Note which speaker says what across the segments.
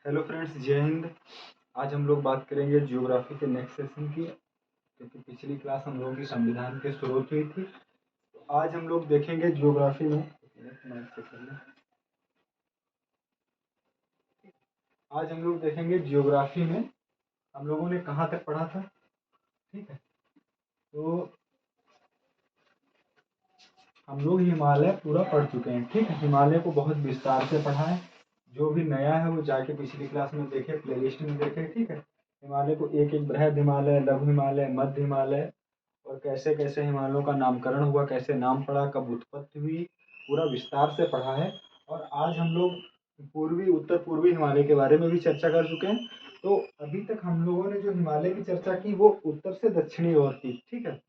Speaker 1: Hello friends, जय हिंद। आज हम लोग बात करेंगे जियोग्राफी के नेक्स्ट सेशन की, क्योंकि पिछली क्लास हम लोगों की संविधान के स्रोत हुई थी। तो आज हम लोग देखेंगे जियोग्राफी में। आज हम लोग देखेंगे जियोग्राफी में हम लोगों ने कहाँ तक पढ़ा था। ठीक है, तो हम लोग हिमालय पूरा पढ़ चुके हैं। ठीक है, हिमालय को बहुत विस्तार से पढ़ा है। जो भी नया है वो जाके पिछली क्लास में देखे, प्लेलिस्ट में देखे। ठीक है, हिमालय को एक एक बृहद हिमालय, लघु हिमालय, मध्य हिमालय और कैसे कैसे हिमालयों का नामकरण हुआ, कैसे नाम पड़ा, कब उत्पत्ति हुई, पूरा विस्तार से पढ़ा है। और आज हम लोग पूर्वी उत्तर पूर्वी हिमालय के बारे में भी चर्चा कर चुके हैं। तो अभी तक हम लोगों ने जो हिमालय की चर्चा की वो उत्तर से दक्षिणी ओर की। ठीक है,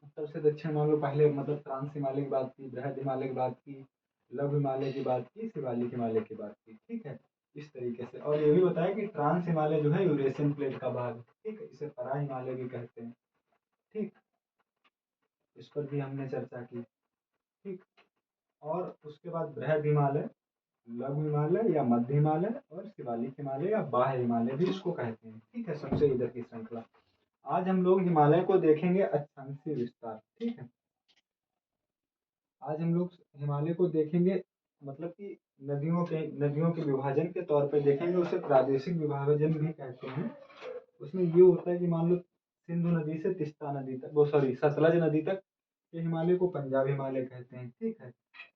Speaker 1: उत्तर से दक्षिण मान लो पहले मतलब ट्रांस हिमालय की बात की, बृहद हिमालय की बात की, लघु हिमालय की बात की, शिवालिक हिमालय की बात की। ठीक है, इस तरीके से। और ये भी बताया कि ट्रांस हिमालय जो है यूरेशियन प्लेट का भाग है। ठीक है, इसे परा हिमालय भी कहते हैं। ठीक, इस पर भी हमने चर्चा की। ठीक, और उसके बाद बृहद हिमालय, लघु हिमालय या मध्य हिमालय और शिवालिक हिमालय या बाह्य हिमालय भी इसको कहते हैं। ठीक है, सबसे इधर की श्रृंखला। आज हम लोग हिमालय को देखेंगे अक्षांशीय विस्तार। ठीक है, आज हम लोग हिमालय को देखेंगे, मतलब कि नदियों के विभाजन के तौर पे देखेंगे। उसे प्रादेशिक विभाजन भी कहते हैं। उसमें ये होता है कि मान लो सिंधु नदी से तीस्ता नदी तक, वो सॉरी सतलज नदी तक के हिमालय को पंजाब हिमालय कहते हैं। ठीक है,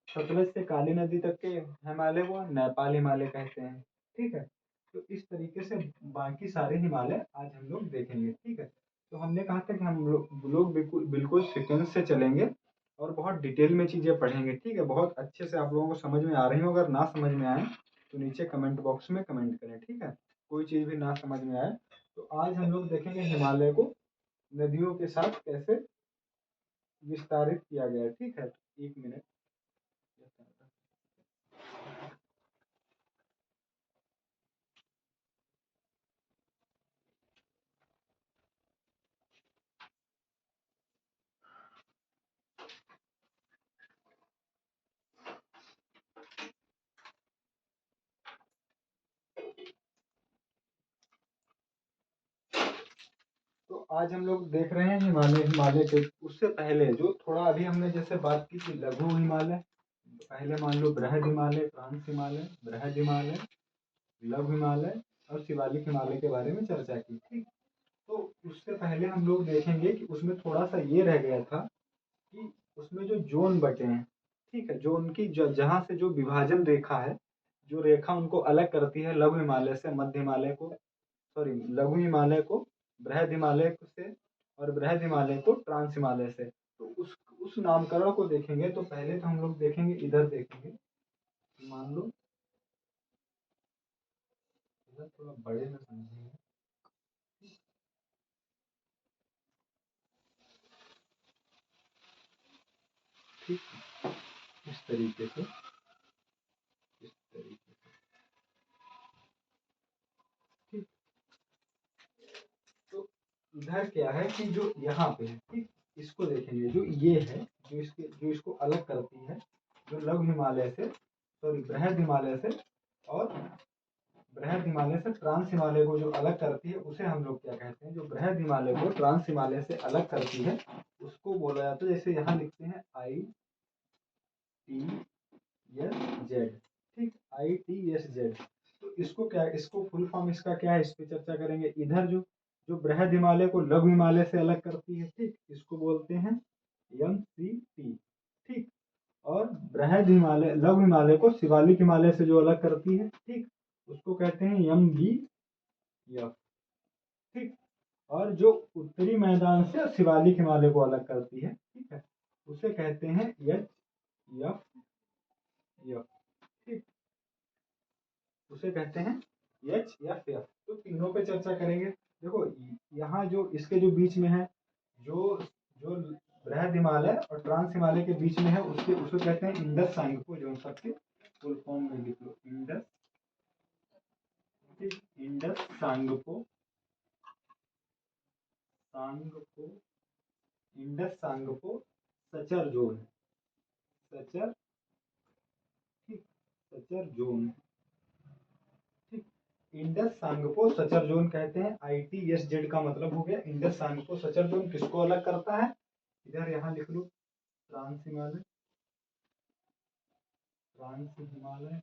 Speaker 1: सतलज से काली नदी तक के हिमालय को नेपाल हिमालय कहते हैं। ठीक है, तो इस तरीके से बाकी सारे हिमालय आज हम लोग देखेंगे। ठीक है, तो हमने कहा था कि हम लोग बिल्कुल बिल्कुल सीक्वेंस से चलेंगे और बहुत डिटेल में चीज़ें पढ़ेंगे। ठीक है, बहुत अच्छे से आप लोगों को समझ में आ रही हो। अगर ना समझ में आए तो नीचे कमेंट बॉक्स में कमेंट करें। ठीक है, कोई चीज़ भी ना समझ में आए तो आज हम लोग देखेंगे हिमालय को नदियों के साथ कैसे विस्तारित किया गया है। ठीक है, एक मिनट। तो आज हम लोग देख रहे हैं हिमालय के। उससे पहले जो थोड़ा अभी हमने जैसे बात की थी लघु हिमालय, पहले मान लो बृहद हिमालय, ट्रांस हिमालय, बृहद हिमालय, लघु हिमालय और शिवालिक हिमालय के बारे में चर्चा की। ठीक, तो उससे पहले हम लोग देखेंगे कि उसमें थोड़ा सा ये रह गया था कि उसमें जो जोन बटे हैं। ठीक है, जो उनकी जहाँ से जो विभाजन रेखा है, जो रेखा उनको अलग करती है लघु हिमालय से मध्य हिमालय को, सॉरी लघु हिमालय को बृहद हिमालय से और बृहद हिमालय को ट्रांस हिमालय से। तो उस नामकरण को देखेंगे। तो पहले तो हम लोग देखेंगे, इधर देखेंगे, मान लो इधर थोड़ा बड़े में समझेंगे। ठीक, इस तरीके से, इस तरीके से। ठीक, तो इधर क्या है कि जो यहाँ पे है, ठीक, इसको देखेंगे। जो ये है, जो इसको अलग करती है, जो लघु हिमालय से, सॉरी बृहद हिमालय से और बृहद हिमालय से ट्रांस हिमालय को जो अलग करती है उसे हम लोग क्या कहते हैं। जो बृहद हिमालय को ट्रांस हिमालय से अलग करती है उसको बोला जाता है, जैसे यहाँ लिखते हैं ITSZ। ठीक, ITSZ। तो इसको क्या, इसको फुल फॉर्म इसका क्या है, इस पे चर्चा करेंगे। इधर जो जो बृहद हिमालय को लघु हिमालय से अलग करती है, ठीक, इसको बोलते हैं MCT। ठीक, और बृहद हिमालय लघु हिमालय को शिवालिक हिमालय से जो अलग करती है, ठीक, उसको कहते हैं MBF। ठीक, और जो उत्तरी मैदान से शिवालिक हिमालय को अलग करती है, ठीक है, उसे कहते हैं HFF। ठीक, उसे कहते हैं HFF। तो तीनों पे चर्चा करेंगे। देखो यहाँ जो इसके जो बीच में है, जो जो बृहद हिमालय और ट्रांस हिमालय के बीच में है, उसको कहते हैं इंडस सांगपो। जो सबके फुल फॉर्म में लिख लो, इंडस, ठीक, Indus Tsangpo, Tsangpo, Indus Tsangpo suture zone, suture, ठीक, सचर जोन। ठीक, इंडस सांगपो सचर जोन कहते हैं। ITSZ का मतलब हो गया इंडस सांगपो सचर जोन। किसको अलग करता है? इधर यहाँ लिख लो, ट्रांस हिमालय, ट्रांस हिमालय,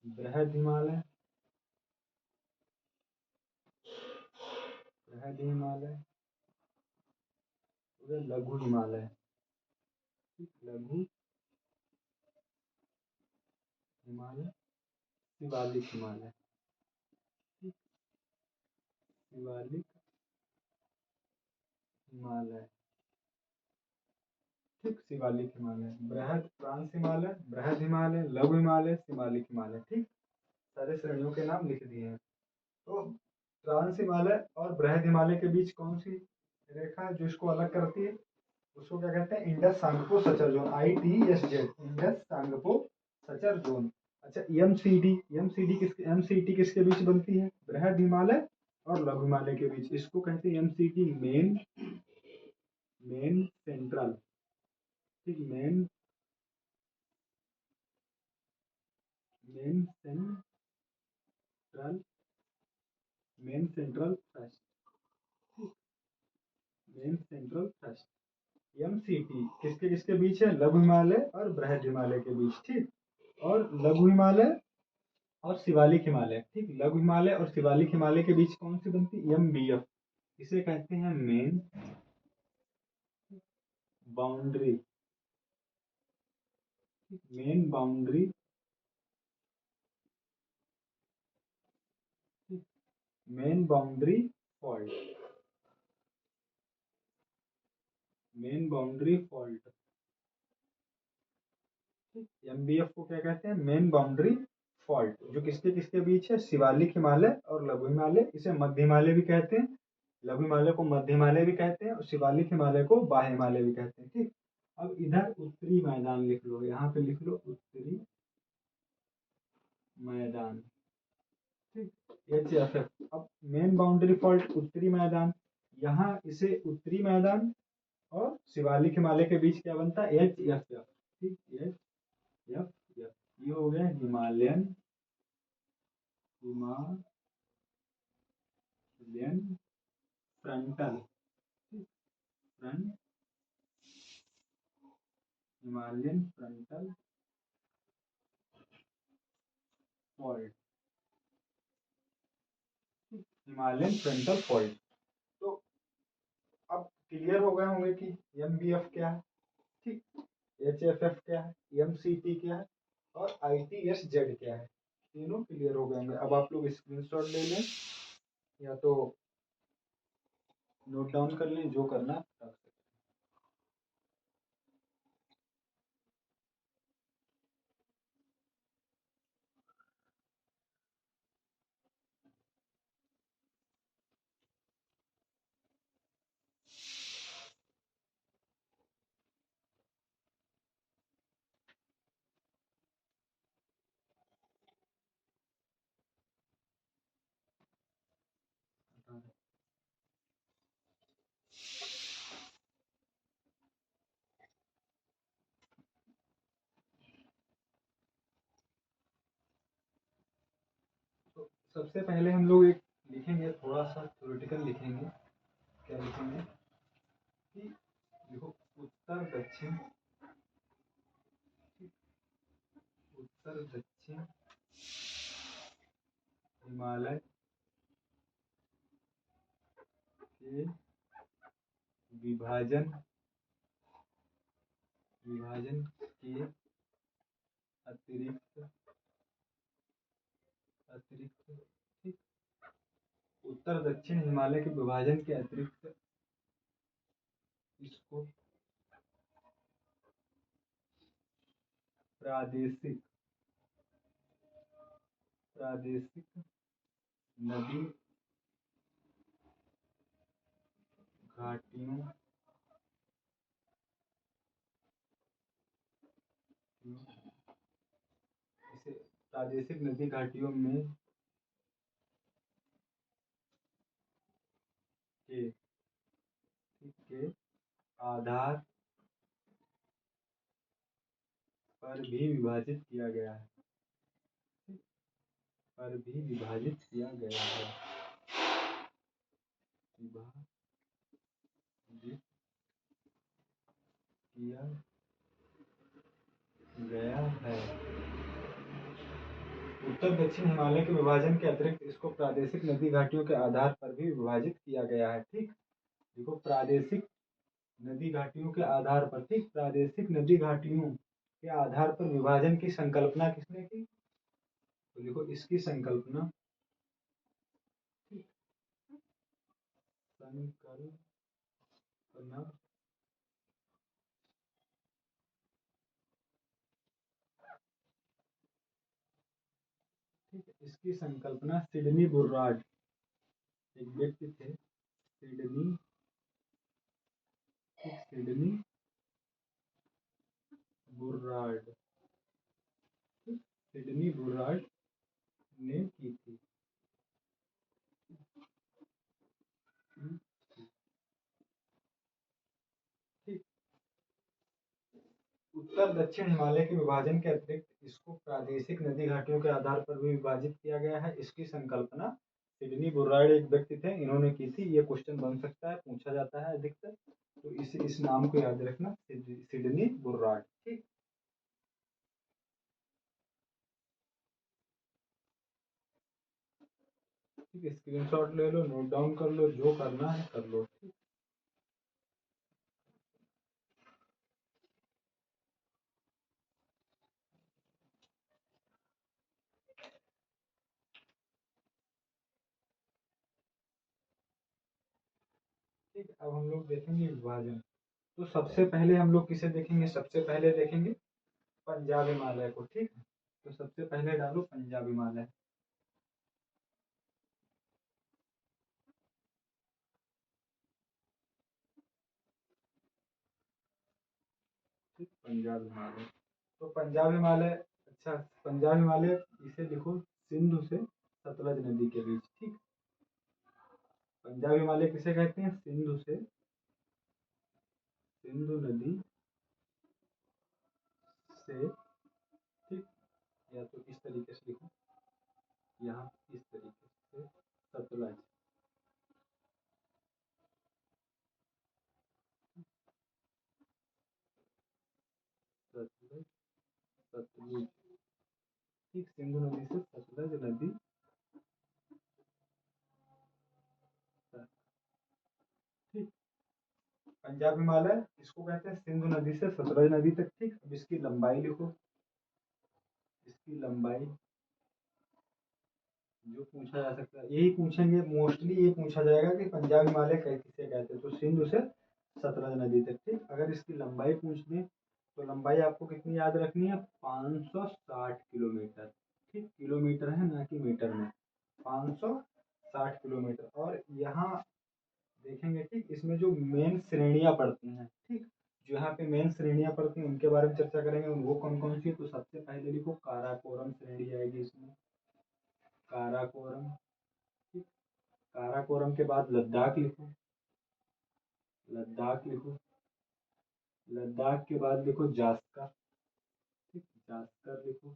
Speaker 1: बृहद हिमालय, बृहद हिमालय, लघु हिमालय, लघु हिमालय, शिवालिक हिमालय, शिवालिक हिमालय, ठीक, शिवालिक हिमालय, बृहद ट्रांस हिमालय, बृहद हिमालय, लघु हिमालय, शिवालिक हिमालय, ठीक, सारे श्रेणियों के नाम लिख दिए हैं। तो ट्रांस हिमालय और बृहद हिमालय के बीच कौन सी रेखा है जो इसको अलग करती है? उसको क्या कहते हैं? Indus Tsangpo suture zone, ITSZ, Indus Tsangpo suture zone. अच्छा, MCT किसके बीच बनती है? बृहद हिमालय और लघु हिमालय के बीच। इसको कहते हैं MCT, मेन सेंट्रल, ठीक, main central, main central thrust, main central thrust. MCT किसके किसके बीच है? लघु हिमालय और बृहद हिमालय के बीच, ठीक। और लघु हिमालय और शिवालिक हिमालय, ठीक, लघु हिमालय और शिवालिक हिमालय के बीच कौन सी बनती? MBF। इसे कहते हैं main boundary, main boundary, main boundary fault, main boundary fault, MBF को क्या कहते हैं? मेन बाउंड्री फॉल्ट, जो किसके किसके बीच है? शिवालिक हिमालय और लघु हिमालय। इसे मध्य हिमालय भी कहते हैं, लघु हिमालय को मध्य हिमालय भी कहते हैं और शिवालिक हिमालय को बाह्य हिमालय भी कहते हैं, ठीक। अब इधर उत्तरी मैदान लिख लो, यहाँ पे लिख लो उत्तरी मैदान, ठीक, HFF। अब मेन बाउंड्री फॉल्ट उत्तरी मैदान, यहाँ इसे उत्तरी मैदान और शिवालिक हिमालय के बीच क्या बनता है? HFF, ठीक, HFF। ये हो गया Himalayan, Himalayan frontal, front, Himalayan frontal fault, Himalayan frontal fault. तो अब क्लियर हो गए होंगे कि MBF क्या है, ठीक, HFF क्या है, MCT क्या है और ITSZ क्या है। तीनों क्लियर हो गए होंगे। अब आप लोग स्क्रीनशॉट ले लें या तो नोट डाउन कर लें, जो करना कर सकते। तो सबसे पहले हम लोग एक लिखेंगे, थोड़ा सा थ्योरेटिकल लिखेंगे। क्या लिखेंगे कि देखो, उत्तर दक्षिण, उत्तर दक्षिण हिमालय के विभाजन, विभाजन के अतिरिक्त, अतिरिक्त, ठीक, उत्तर दक्षिण हिमालय के विभाजन के अतिरिक्त इसको प्रादेशिक, प्रादेशिक नदी घाटियों, इसे प्रादेशिक नदी घाटियों में के, ठीक, के आधार पर भी विभाजित किया गया है, पर भी विभाजित किया गया है। विभाजित किया गया है। उत्तर दक्षिण हिमालय के विभाजन के अतिरिक्त इसको प्रादेशिक नदी घाटियों के आधार पर भी विभाजित किया गया है। ठीक, देखो प्रादेशिक नदी घाटियों के आधार पर, ठीक, प्रादेशिक नदी घाटियों के आधार पर विभाजन की संकल्पना किसने की? तो देखो इसकी संकल्पना, संकल्पना ठीक है, इसकी संकल्पना सिडनी बुर्राड एक व्यक्ति थे, सिडनी, सिडनी बुर्राड, सिडनी बुर्राड ने की थी। ठीक, उत्तर दक्षिण हिमालय के विभाजन के अतिरिक्त इसको प्रादेशिक नदी घाटियों के आधार पर भी विभाजित किया गया है। इसकी संकल्पना सिडनी बुर्राड एक व्यक्ति थे, इन्होंने की थी। ये क्वेश्चन बन सकता है, पूछा जाता है अधिकतर, तो इस नाम को याद रखना, सिडनी बुर्राड। ठीक, ठीक है, स्क्रीनशॉट ले लो, नोट डाउन कर लो, जो करना है कर लो। ठीक, ठीक, अब हम लोग देखेंगे विभाजन। तो सबसे पहले हम लोग किसे देखेंगे? सबसे पहले देखेंगे पंजाब हिमालय को। ठीक है, तो सबसे पहले डालो पंजाब हिमालय। ठीक, पंजाब हिमालय, तो पंजाब हिमालय, अच्छा पंजाब हिमालय इसे लिखो सिंधु से सतलज नदी के बीच। ठीक, पंजाब हिमालय किसे कहते हैं? सिंधु से, सिंधु नदी से, ठीक, या तो इस तरीके से लिखो, यहाँ इस तरीके से सतलज, सतलज, सतलुज, ठीक, सिंधु नदी से सतलज नदी तक। ठीक, पंजाब हिमालय इसको कहते हैं सिंधु नदी से सतलज नदी तक। ठीक, अब इसकी लंबाई लिखो, इसकी लंबाई जो पूछा जा सकता है, यही पूछेंगे मोस्टली, ये पूछा जाएगा कि पंजाब हिमालय किसे कहते हैं, तो सिंधु से सतलज नदी तक। ठीक, अगर इसकी लंबाई पूछ दें तो लंबाई आपको कितनी याद रखनी है? 560 किलोमीटर। ठीक, किलोमीटर है ना कि मीटर में, 560 किलोमीटर। और यहाँ देखेंगे, ठीक, इसमें जो मेन श्रेणियां पड़ती हैं, ठीक, जो यहाँ पे मेन श्रेणियां पड़ती हैं उनके बारे में चर्चा करेंगे, वो कौन कौन सी है। तो सबसे पहले लिखो काराकोरम श्रेणी आएगी इसमें, काराकोरम। ठीक, काराकोरम के बाद लद्दाख लिखो, लद्दाख लिखो, लद्दाख के बाद लिखो जास्कर। ठीक, जास्कर लिखो,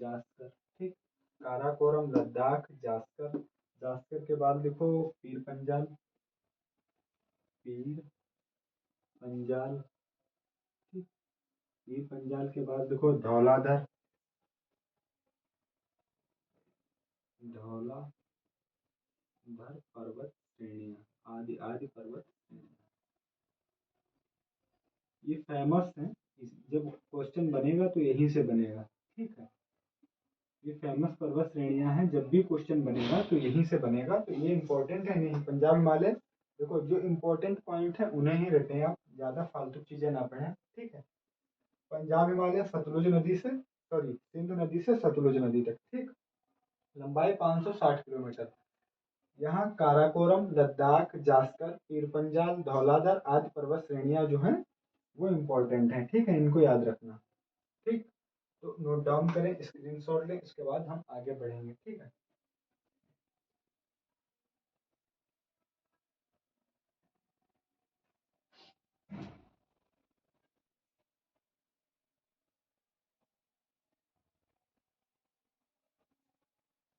Speaker 1: जास्कर। ठीक, काराकोरम, लद्दाख, जास्कर। जास्कर के बाद लिखो पीर पंजाल, पीर पंजाल। ठीक, पीर पंजाल के बाद लिखो धौलाधर, धौलाधर पर्वत श्रेणियां, आदि आदि पर्वत श्रेणियां। ये फेमस है, जब क्वेश्चन बनेगा तो यहीं से बनेगा। ठीक है, ये फेमस पर्वत श्रेणियां हैं, जब भी क्वेश्चन बनेगा तो यहीं से बनेगा, तो ये इंपॉर्टेंट है नहीं। पंजाब हिमालय, देखो जो इंपॉर्टेंट पॉइंट है उन्हें ही रटें आप, ज्यादा फालतू चीजें ना पढ़ें। ठीक है, पंजाब हिमालय सतलुज नदी से, सॉरी सिंधु नदी से सतलुज नदी तक। ठीक, लंबाई 560 किलोमीटर। यहाँ काराकोरम, लद्दाख, जास्कर, पीर पंजाल, धौलाधर आदि पर्वत श्रेणियां जो हैं वो इम्पोर्टेंट हैं। ठीक है, इनको याद रखना। ठीक, तो नोट डाउन करें, स्क्रीनशॉट लें, इसके बाद हम आगे बढ़ेंगे। ठीक है,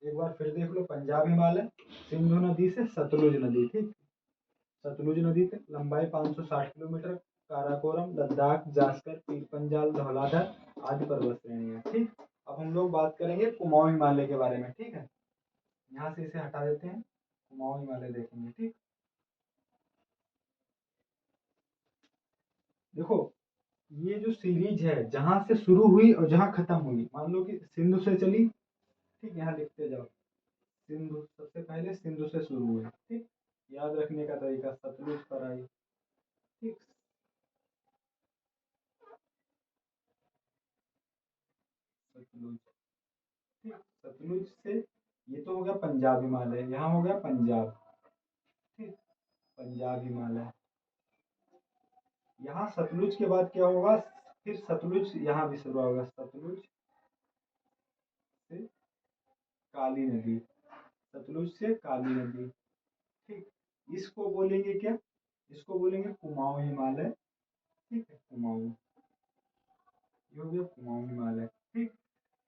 Speaker 1: एक बार फिर देख लो, पंजाब हिमालय, सिंधु नदी से सतलुज नदी, ठीक, सतलुज नदी की लंबाई 560 किलोमीटर, काराकोरम, लद्दाख, जास्कर, पीर पंजाल, धौलाधर आदि पर्वत श्रेणियां, ठीक। अब हम लोग बात करेंगे कुमाऊं हिमालय के बारे में, ठीक है। यहाँ से इसे हटा देते हैं, कुमाऊं हिमालय देखेंगे, ठीक। देखो, ये जो सीरीज है जहां से शुरू हुई और जहां खत्म हुई, मान लो कि सिंधु से चली, ठीक, यहाँ लिखते जाओ, सिंधु सबसे पहले सिंधु से शुरू हुई, ठीक। याद रखने का तरीका, सतलुज पर आई, ठीक, सतलुज, ठीक, सतलुज से ये तो हो गया पंजाब हिमालय, यहाँ हो गया पंजाब, ठीक, पंजाब हिमालय। यहाँ सतलुज के बाद क्या होगा, फिर सतलुज यहाँ भी शुरू होगा, सतलुज से काली नदी, सतलुज से काली नदी, ठीक। इसको बोलेंगे क्या, इसको बोलेंगे कुमाऊं हिमालय, ठीक है, कुमाऊं, ये हो गया कुमाऊं हिमालय, ठीक।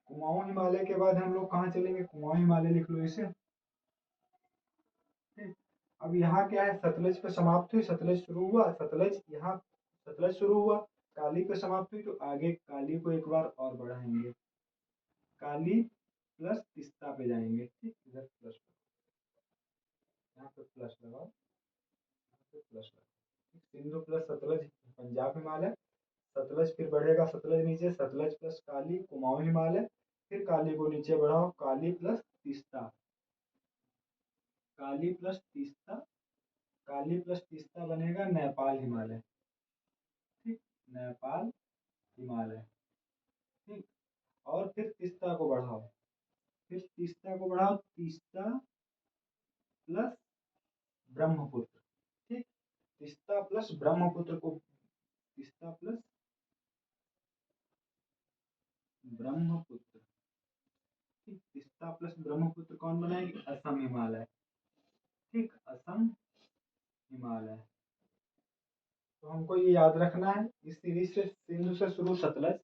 Speaker 1: कुमाऊं हिमालय के बाद हम लोग कहाँ चलेंगे, कुमाऊं हिमालय लिख लो इसे, ठीक। अब यहाँ क्या है, सतलज पे समाप्त हुई, सतलज शुरू हुआ, सतलज यहाँ, सतलज शुरू हुआ, काली पे समाप्त हुई, तो आगे काली को एक बार और बढ़ाएंगे, काली प्लस तिस्ता पे जाएंगे, ठीक, इधर प्लस, यहाँ पे प्लस लगाओ, यहाँ पे प्लस लगाओ, सिंधु प्लस सतलज पंजाब हिमालय, सतलज फिर बढ़ेगा, सतलज नीचे, सतलज प्लस काली कुमाऊं हिमालय, फिर काली को नीचे बढ़ाओ, काली प्लस तीस्ता, काली प्लस तीस्ता, काली प्लस तीस्ता बनेगा नेपाल हिमालय, ठीक, नेपाल हिमालय, ठीक। और फिर तीस्ता को बढ़ाओ, फिर तीस्ता को बढ़ाओ, तीस्ता प्लस ब्रह्मपुत्र, ठीक, तीस्ता प्लस ब्रह्मपुत्र को, तीस्ता प्लस ब्रह्मपुत्र, ठीक, तीस्ता प्लस ब्रह्मपुत्र कौन बनाएगी, असम हिमालय, ठीक, असम हिमालय। तो हमको ये याद रखना है, इस सीरीज से सिंधु से शुरू सतलज,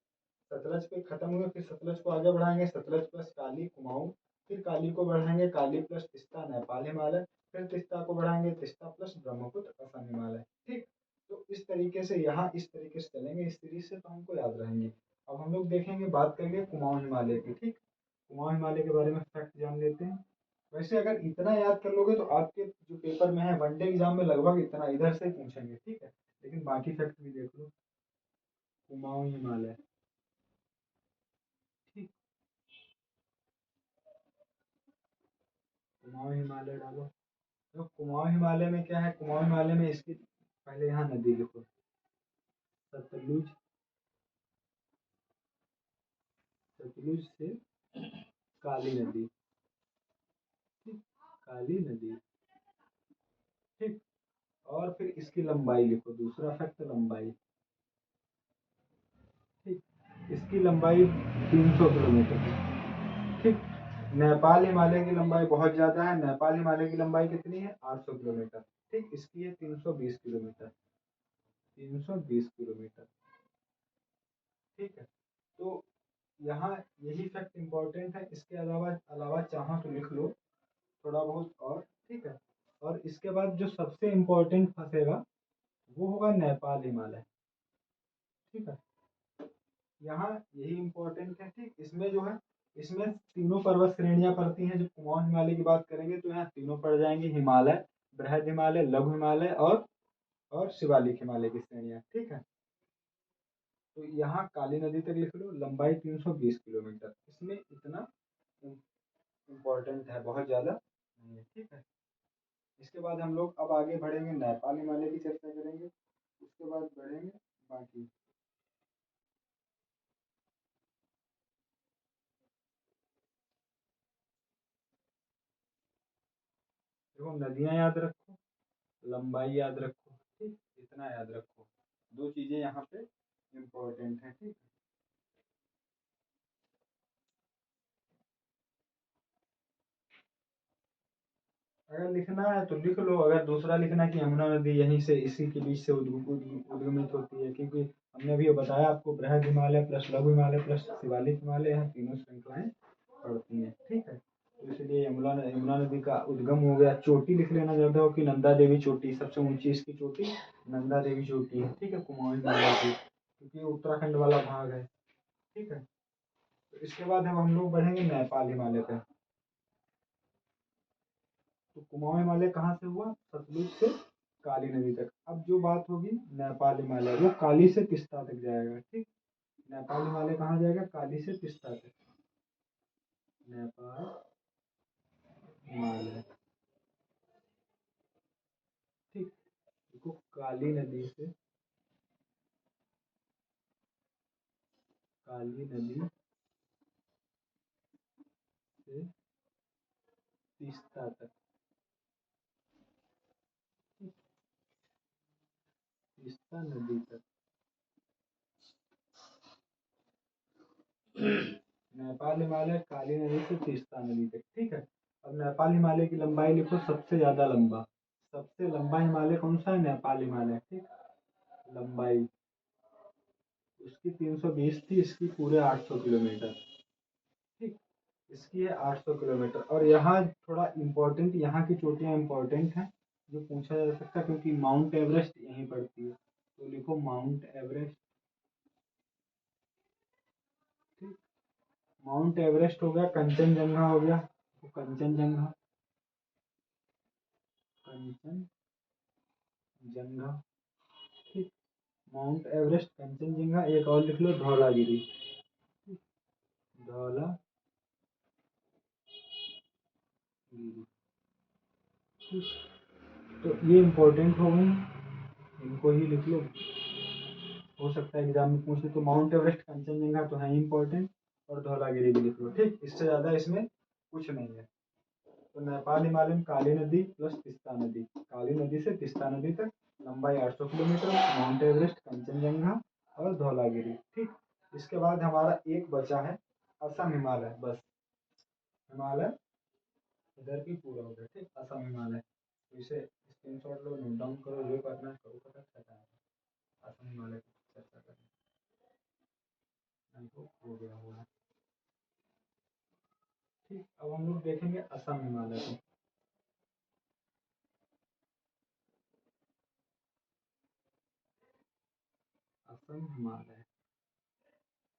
Speaker 1: सतलज पे खत्म हुए, फिर सतलज को आगे बढ़ाएंगे, सतलज प्लस काली कुमाऊं, फिर काली को बढ़ाएंगे, काली प्लस तिस्ता नेपाल हिमालय, फिर तिस्ता को बढ़ाएंगे, तिस्ता प्लस ब्रह्मपुत्र असम हिमालय, ठीक। तो इस तरीके से यहाँ इस तरीके से चलेंगे इस सीरीज से, तो हमको याद रहेंगे। अब हम लोग देखेंगे, बात करेंगे कुमाऊं हिमालय की, ठीक। कुमाऊं हिमालय के बारे में फैक्ट जान लेते हैं। वैसे अगर इतना याद कर लोगे तो आपके जो पेपर में है वनडे एग्जाम में लगभग इतना इधर से पूछेंगे, ठीक है। लेकिन बाकी फैक्ट भी देख लो, कुमाऊं हिमालय, ठीक, कुमाऊं हिमालय डालो। तो कुमाऊं हिमालय में क्या है, कुमाऊं हिमालय में इसकी पहले यहाँ नदी लिखो, सतलुज, सतलुज से काली नदी, ठीक, काली नदी, ठीक। और फिर इसकी लंबाई लिखो, दूसरा फैक्ट लंबाई, ठीक, इसकी लंबाई 300 किलोमीटर है, ठीक। नेपाल हिमालय की लंबाई बहुत ज्यादा है, नेपाल हिमालय की लंबाई कितनी है, 800 किलोमीटर, ठीक, इसकी है 320 किलोमीटर, 320 किलोमीटर, ठीक है। तो यहाँ यही फैक्ट इम्पोर्टेंट है, इसके अलावा अलावा चाहो तो लिख लो थोड़ा बहुत और, ठीक है। और इसके बाद जो सबसे इम्पोर्टेंट फंसेगा वो होगा नेपाल हिमालय, ठीक है। यहाँ यही इम्पोर्टेंट है, ठीक। इसमें जो है, इसमें तीनों पर्वत श्रेणियां पड़ती हैं। जब कुमाऊं हिमालय की बात करेंगे तो यहाँ तीनों पड़ जाएंगी, हिमालय, बृहद हिमालय, लघु हिमालय और शिवालिक हिमालय की श्रेणियां, ठीक है। तो यहाँ काली नदी तक लिख लो, लंबाई 320 किलोमीटर, इसमें इतना इम्पोर्टेंट है, बहुत ज्यादा नहीं है, ठीक है। इसके बाद हम लोग अब आगे बढ़ेंगे, नेपाल हिमालय की चर्चा करेंगे, उसके बाद बढ़ेंगे बाकी। देखो, नदियां याद रखो, लंबाई याद रखो, ठीक, इतना याद रखो, दो चीजें यहाँ पे इम्पोर्टेंट है, ठीक। अगर लिखना है तो लिख लो, अगर दूसरा लिखना है कि यमुना नदी यहीं से इसी के बीच से उद्गमित होती है, क्योंकि हमने अभी बताया आपको, बृहद हिमालय प्लस लघु हिमालय प्लस शिवालिक हिमालय, यहाँ तीनों श्रृंखलाएं पड़ती हैं, ठीक है। तो इसलिए ये यमुना नदी का उद्गम हो गया। चोटी लिख लेना चाहते हो कि नंदा देवी चोटी, सबसे ऊंची इसकी चोटी नंदा देवी चोटी है, ठीक है, कुमाऊं हिमालय की, क्योंकि उत्तराखंड वाला भाग है, ठीक है। तो इसके बाद हम लोग बढ़ेंगे नेपाल हिमालय पे। तो कुमाऊं हिमालय कहाँ से हुआ? सतलुज से काली नदी तक। अब जो बात होगी नेपाल हिमालय, वो काली से तिस्ता तक जाएगा, ठीक। नेपाल हिमालय कहाँ जाएगा? काली से तिस्ता तक। नेपाल हिमालय, ठीक। देखो काली नदी से, काली नदी से तीस्ता तक, तीस्ता नदी तक। नेपाल हिमालय काली नदी से तीस्ता नदी तक, ठीक है। अब नेपाल हिमालय की लंबाई लिखो, सबसे ज्यादा लंबा, सबसे लंबा हिमालय कौन सा है? नेपाल हिमालय, ठीक। लंबाई उसकी 320 थी, इसकी पूरे 800 किलोमीटर, ठीक। इसकी है 800 किलोमीटर। और यहाँ थोड़ा इम्पोर्टेंट, यहाँ की चोटियाँ इम्पोर्टेंट हैं, जो पूछा जा सकता है, क्योंकि माउंट एवरेस्ट यहीं पड़ती है। तो लिखो माउंट एवरेस्ट, ठीक। माउंट एवरेस्ट हो गया, कंचनजंगा हो गया, तो कंचनजंगा, कंचनजंगा, ठीक। माउंट एवरेस्ट, कंचनजंगा, एक और लिख लो धौलागिरी, धौलागिरी, ठीक। तो ये इम्पोर्टेंट हो गई, इनको ही लिख लो, हो सकता है एग्जाम में पूछे। तो माउंट एवरेस्ट, कंचनजंगा तो है इंपॉर्टेंट, और धौलागिरी भी लिख लो, ठीक। इससे ज़्यादा इसमें कुछ नहीं है। तो नेपाल हिमालय में काली नदी प्लस तिस्ता नदी, काली नदी से तिस्ता नदी तक लंबाई 800 किलोमीटर, माउंट एवरेस्ट, कंचनजंगा और धौलागिरी, ठीक। इसके बाद हमारा एक बचा है असम हिमालय, बस हिमालय इधर भी पूरा हो गया, ठीक। असम हिमालय, तो इसे स्क्रीनशॉट लो, नोट डाउन करो, जो करना है करो, फटाफट असम हिमालय की चर्चा करें, नहीं तो हो गया होगा, ठीक। अब हम लोग देखेंगे असम हिमालय को। असम हिमालय,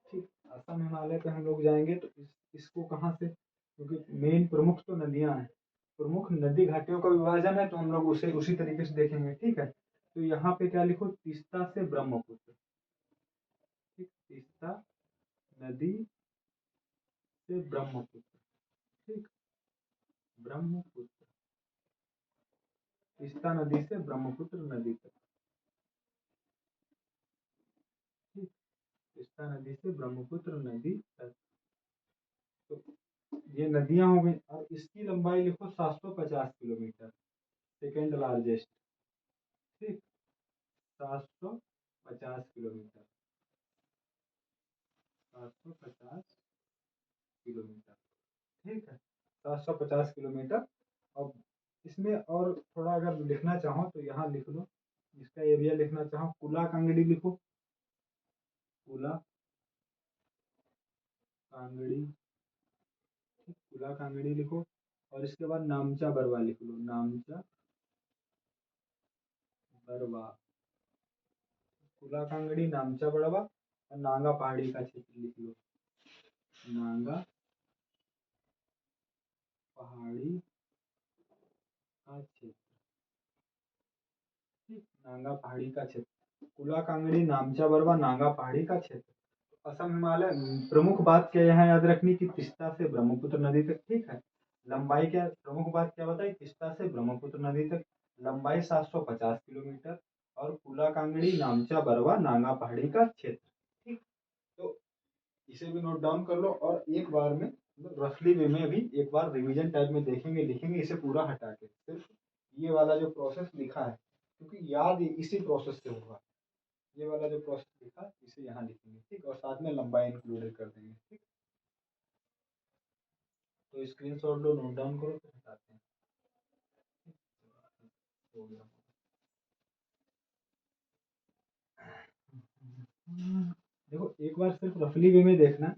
Speaker 1: ठीक। असम हिमालय पे हम लोग जाएंगे तो इसको कहाँ से, क्योंकि मेन प्रमुख तो नदियां हैं, प्रमुख नदी घाटियों का विभाजन है, तो हम लोग उसे उसी तरीके से देखेंगे, ठीक है। तो यहाँ पे क्या लिखो? तीस्ता से ब्रह्मपुत्र, ठीक। तीस्ता नदी से ब्रह्मपुत्र, ठीक। ब्रह्मपुत्र, तीस्ता नदी से ब्रह्मपुत्र नदी तक, ठीक। तीस्ता नदी से ब्रह्मपुत्र नदी तक, तो ये नदियां हो गई। और इसकी लंबाई लिखो 750 किलोमीटर, सेकेंड लार्जेस्ट, ठीक। 750 किलोमीटर, 750 किलोमीटर, ठीक है। 750 किलोमीटर। अब इसमें और थोड़ा अगर लिखना चाहो तो यहाँ लिख लो, इसका एरिया लिखना चाहो, कुला कांगड़ी लिखो, कुला कांगड़ी, ठीक। कुला कांगड़ी लिखो, और इसके बाद नामचा बरवा लिख लो, नामचा बरवा, कुला कांगड़ी, नामचा बरवा, और नांगा पहाड़ी का क्षेत्र लिख लो, नांगा पहाड़ी का क्षेत्र, ठीक। नांगा पहाड़ी का क्षेत्र, कुला कांगड़ी, नामचा बरवा, नांगा पहाड़ी का क्षेत्र। असम हिमालय, प्रमुख बात क्या यहाँ याद रखनी कि तीस्ता से ब्रह्मपुत्र नदी तक, ठीक है। लंबाई क्या, प्रमुख बात क्या बताई? तीस्ता से ब्रह्मपुत्र नदी तक लंबाई 750 किलोमीटर, और कुला कांगड़ी, नामचा बरवा, नांगा पहाड़ी का क्षेत्र, ठीक। तो इसे भी नोट डाउन कर लो, और एक बार में रफली वे में भी एक बार रिवीजन टाइप में देखेंगे, लिखेंगे इसे पूरा हटा के, सिर्फ ये वाला जो प्रोसेस लिखा है, क्योंकि याद इसी प्रोसेस से होगा, ये वाला जो प्रोसेस लिखा इसे यहाँ लिखेंगे, ठीक। और साथ में लंबाई इंक्लूडेड कर देंगे, ठीक। तो स्क्रीनशॉट लो, नोट डाउन करो, फिर हटाते हैं, हो गया। देखो एक बार सिर्फ रफली वे में देखना,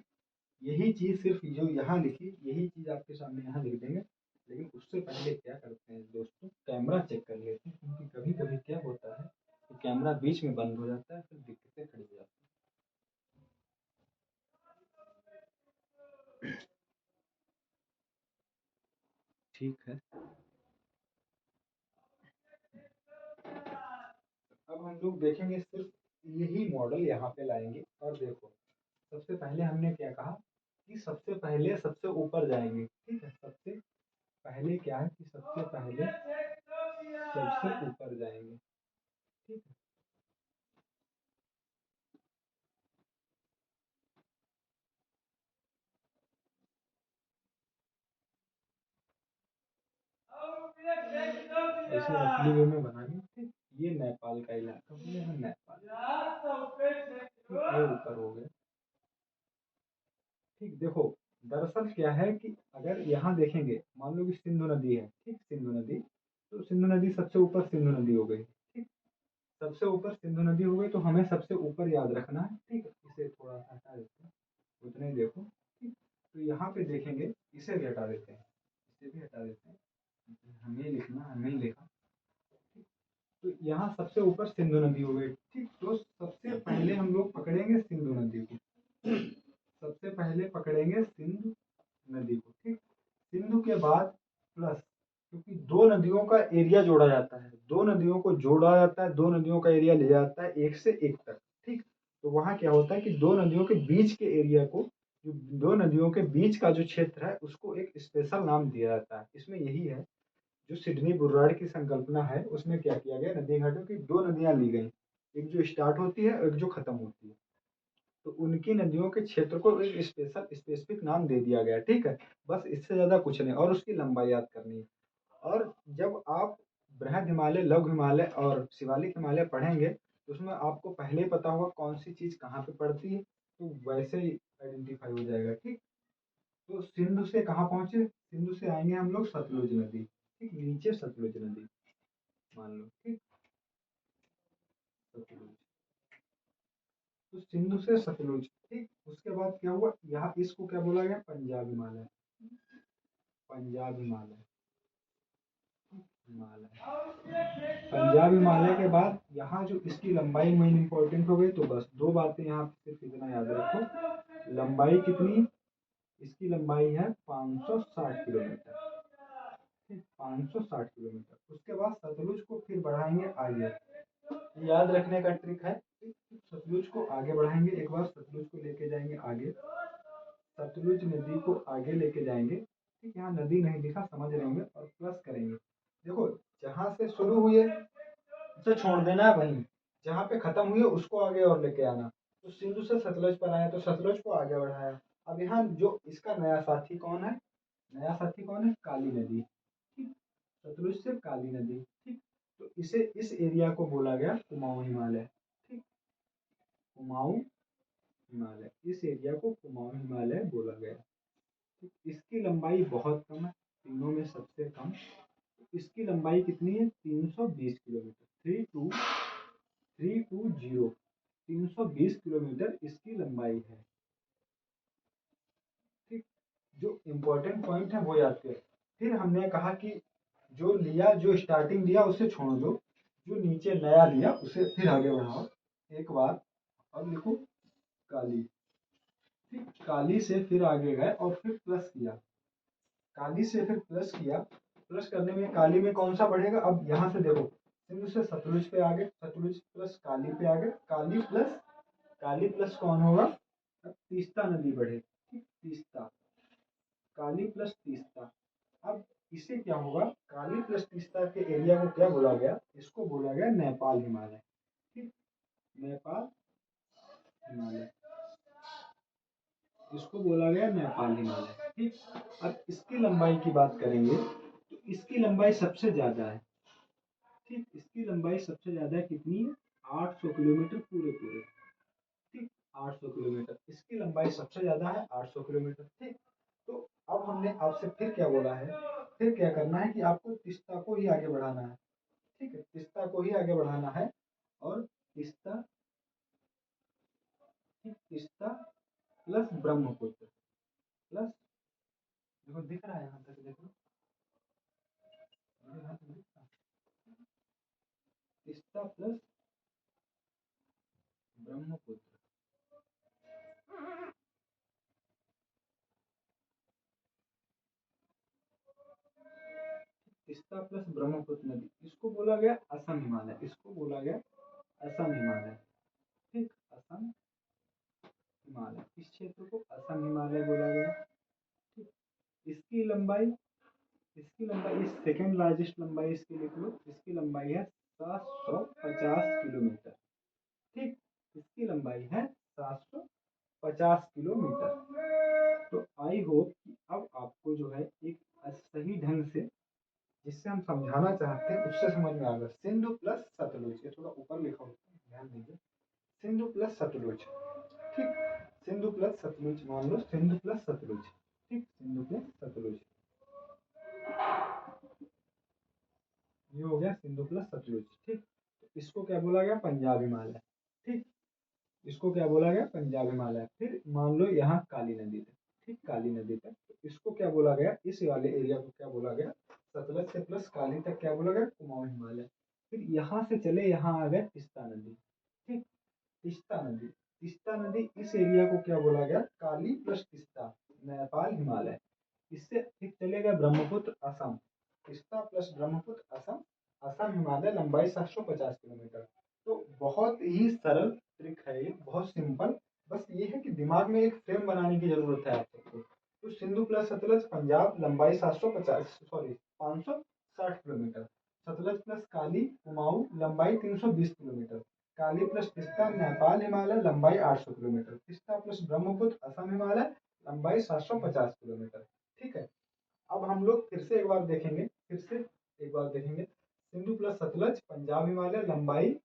Speaker 1: यही चीज़ सिर्फ जो यहाँ लिखी, यही चीज़ आपके सामने यहाँ लिख देंगे। लेकिन उससे पहले क्या करते हैं दोस्तों, कैमरा चेक कर लेते हैं, क्योंकि कभी कभी क्या होता है कि कैमरा बीच में बंद हो जाता है, फिर दिक्कतें खड़ी हो जाती हैं। ठीक है, अब हम लोग देखेंगे सिर्फ यही मॉडल यहाँ पे लाएंगे। और देखो, सबसे पहले हमने क्या कहा कि सबसे पहले सबसे ऊपर जाएंगे। ठीक है, सबसे पहले क्या है कि सबसे पहले सबसे ऊपर जाएंगे। ठीक है, ऐसे असली वे में बनाएंगे। ठीक, ये नेपाल का इलाका हो गया, नेपाल। ठीक, ये ऊपर हो गया। ठीक, देखो, दरअसल क्या है कि अगर यहाँ देखेंगे, मान लो कि सिंधु नदी है। ठीक, सिंधु नदी, तो सिंधु नदी सबसे ऊपर सिंधु नदी हो गई। ठीक, सबसे ऊपर सिंधु नदी हो गई, तो हमें सबसे ऊपर याद रखना है। ठीक है, इसे थोड़ा सा हटा देते हैं, उतना ही देखो। ठीक, तो यहाँ पे देखेंगे, इसे भी हटा देते हैं, इसे भी हटा देते हैं, हमें लिखना, हमें लिखा। तो यहाँ सबसे ऊपर सिंधु नदी हो गई। ठीक, तो सबसे पहले हम लोग पकड़ेंगे सिंधु नदी को। सबसे पहले पकड़ेंगे सिंधु नदी को। ठीक, सिंधु के बाद प्लस, क्योंकि दो नदियों का एरिया जोड़ा जाता है, दो नदियों को जोड़ा जाता है, दो नदियों का एरिया ले जाता है एक से एक तक। ठीक, तो वहाँ क्या होता है कि दो नदियों के बीच के एरिया को, जो दो नदियों के बीच का जो क्षेत्र है, उसको एक स्पेशल नाम दिया जाता है। इसमें यही है, जो सिडनी बुर्राड़ की संकल्पना है, उसमें क्या किया गया, नदी घाटों की दो नदियां ली गई, एक जो स्टार्ट होती है, एक जो खत्म होती है। तो उनकी नदियों के क्षेत्र को एक स्पेशल स्पेसिफिक नाम दे दिया गया। ठीक है, बस इससे ज्यादा कुछ नहीं, और उसकी लंबाई याद करनी है। और जब आप बृहद हिमालय, लघु हिमालय और शिवालिक हिमालय पढ़ेंगे, तो उसमें आपको पहले ही पता होगा कौन सी चीज कहाँ पे पड़ती है, तो वैसे ही आइडेंटिफाई हो जाएगा। ठीक, तो सिंधु से कहाँ पहुंचे, सिंधु से आएंगे हम लोग सतलुज नदी। ठीक, नीचे सतलुज नदी मान लो। ठीक, सतलुज, तो सिंधु से सतलुज। ठीक, उसके बाद क्या हुआ, यहाँ इसको क्या बोला गया, पंजाब हिमालय। पंजाब हिमालय, हिमालय, पंजाब हिमालय के बाद यहाँ जो इसकी लंबाई मेन इंपॉर्टेंट हो गई। तो बस दो बातें यहाँ पे सिर्फ इतना याद रखो, लंबाई कितनी, इसकी लंबाई है 560 किलोमीटर। ठीक, 560 किलोमीटर। उसके बाद सतलुज को फिर बढ़ाएंगे आगे, याद रखने का ट्रिक है। सतलुज को आगे बढ़ाएंगे, एक बार सतलुज को लेके जाएंगे आगे, सतलुज नदी को आगे लेके जाएंगे। ठीक, यहाँ नदी नहीं लिखा, समझ रहे होंगे, और प्लस करेंगे। देखो, जहां से शुरू हुए उसे छोड़ देना है, वहीं जहाँ पे खत्म हुई है उसको आगे और लेके आना। तो सिंधु से सतलुज पर आया, तो सतलुज को आगे बढ़ाया। अब यहाँ जो इसका नया साथी कौन है, नया साथी कौन है, काली नदी। ठीक, सतलुज से काली नदी। ठीक, तो इसे, इस एरिया को बोला गया कुमाऊं हिमालय। ठीक, कुमाऊं हिमालय, इस एरिया को कुमाऊं हिमालय बोला गया। ठीक, इसकी लंबाई बहुत कम है, तीनों में सबसे कम। इसकी लंबाई कितनी है, 320 किलोमीटर, 320, 320 किलोमीटर इसकी लंबाई है। ठीक, जो इम्पोर्टेंट पॉइंट है वो याद करें। फिर हमने कहा कि जो लिया, जो स्टार्टिंग लिया उसे छोड़ दो, जो नीचे नया लिया उसे फिर आगे बढ़ाओ एक बार, और लिखो काली। ठीक, काली से फिर आगे गए और फिर प्लस किया, काली से फिर प्लस किया। प्लस करने में काली में कौन सा बढ़ेगा, अब यहाँ से देखो, सिंधु से सतलुज पे आ गए, सतलुज प्लस काली पे आ गए, काली प्लस, काली प्लस कौन होगा, अब तीस्ता नदी बढ़े। ठीक, तीस्ता, काली प्लस तीस्ता। अब इसे क्या होगा, काली प्लस तीस्ता के एरिया को क्या बोला गया, इसको बोला गया नेपाल हिमालय। ठीक, नेपाल हिमालय, इसको बोला गया नेपाल हिमालय। ठीक, अब इसकी लंबाई की बात करेंगे, तो इसकी लंबाई सबसे ज्यादा है। ठीक, इसकी लंबाई सबसे ज्यादा है, कितनी है, 800 किलोमीटर पूरे पूरे। ठीक, 800 किलोमीटर इसकी लंबाई सबसे ज्यादा है, 800 किलोमीटर। ठीक, तो अब हमने आपसे फिर क्या बोला है, फिर क्या करना है कि आपको तीस्ता को ही आगे बढ़ाना है। ठीक है, तीस्ता को ही आगे बढ़ाना है, और तीस्ता, तीस्ता प्लस ब्रह्मपुत्र, प्लस, देखो दिख रहा है यहाँ तक, देखो यहाँ तक दिख रहा है, तीस्ता प्लस ब्रह्मपुत्र, तीस्ता प्लस ब्रह्मपुत्र नदी, इसको बोला गया असम हिमालय, इसको बोला गया असम हिमालय। ठीक, असम हिमालय, इस क्षेत्र को असम हिमालय बोला गया। ठीक, इसकी लंबाई, इसकी लंबाई, इस सेकेंड लार्जेस्ट लंबाई इसकी लिख लो, इसकी लंबाई है 750 किलोमीटर। ठीक, इसकी लंबाई है 750 किलोमीटर। तो आई होप कि अब आपको जो है एक सही ढंग से, जिससे हम समझाना चाहते हैं उससे समझ में आ गया। सिंधु प्लस सतलुज, ये थोड़ा ऊपर लिखा होता है, ध्यान दीजिए, सिंधु प्लस सतलुज। ठीक, सिंधु प्लस सतलुज, मान लो सिंधु प्लस सतलुज। ठीक, सिंधु प्लस सतलुज, ये हो गया सिंधु प्लस सतलुज। ठीक, तो इसको क्या बोला गया, पंजाब हिमालय। ठीक, इसको क्या बोला गया, पंजाब हिमालय। फिर मान लो यहाँ काली नदी तक, ठीक, काली नदी तक, तो इसको क्या बोला गया, इस वाले एरिया को क्या बोला गया, सतलज से प्लस काली तक क्या बोला गया, कुमाऊं हिमालय। फिर यहाँ से चले, यहाँ आ गए तीस्ता नदी। ठीक, तीस्ता नदी, तीस्ता नदी, इस एरिया को क्या बोला गया, काली प्लस तीस्ता, नेपाल हिमालय। इससे फिर चलेगा ब्रह्मपुत्र असम, तीस्ता प्लस ब्रह्मपुत्र असम, असम हिमालय, लंबाई 750 किलोमीटर। तो बहुत ही सरल ट्रिक है ये, बहुत सिंपल। बस ये है कि दिमाग में एक फ्रेम बनाने की जरूरत है आप सबको। तो सिंधु प्लस सतलज पंजाब, लंबाई 750, सॉरी 560 किलोमीटर। सतलज प्लस काली कुमाऊं, लंबाई 320 किलोमीटर। काली प्लस तीस्ता नेपाल हिमालय, लंबाई 800 किलोमीटर। तीस्ता प्लस ब्रह्मपुत्र असम हिमालय, लंबाई 750 किलोमीटर। ठीक है, अब हम लोग फिर से एक बार देखेंगे, फिर से एक बार देखेंगे। सिंधु प्लस सतलज पंजाब हिमालय, लंबाई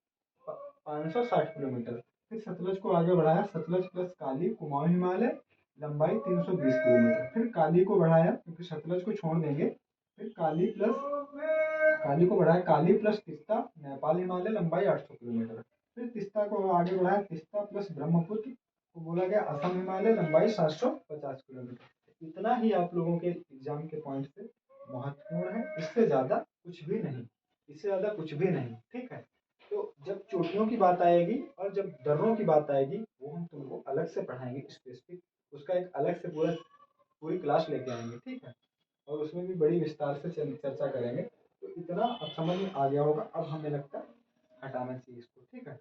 Speaker 1: 560 किलोमीटर। फिर सतलज को आगे बढ़ाया, सतलज प्लस काली कुमाऊं हिमालय, लंबाई 320 किलोमीटर। फिर काली को बढ़ाया, क्योंकि सतलज को छोड़ देंगे। फिर काली प्लस, काली को बढ़ाया, काली प्लस तीस्ता नेपाल हिमालय, लंबाई 800 किलोमीटर। फिर तीस्ता को आगे बढ़ाया, तीस्ता प्लस ब्रह्मपुत्र को बोला गया असम हिमालय, लंबाई 750 किलोमीटर। इतना ही आप लोगों के एग्जाम के पॉइंट से महत्वपूर्ण है, इससे ज्यादा कुछ भी नहीं, इससे ज्यादा कुछ भी नहीं। ठीक है, तो जब चोटियों की बात आएगी और जब दर्रों की बात आएगी, वो हम तुमको अलग से पढ़ाएंगे स्पेसिफिक, उसका एक अलग से पूरा पूरी क्लास लेके आएंगे। ठीक है, और उसमें भी बड़ी विस्तार से चर्चा करेंगे। तो इतना अब समझ में आ गया होगा, अब हमें लगता है हटाना चाहिए इसको। ठीक है,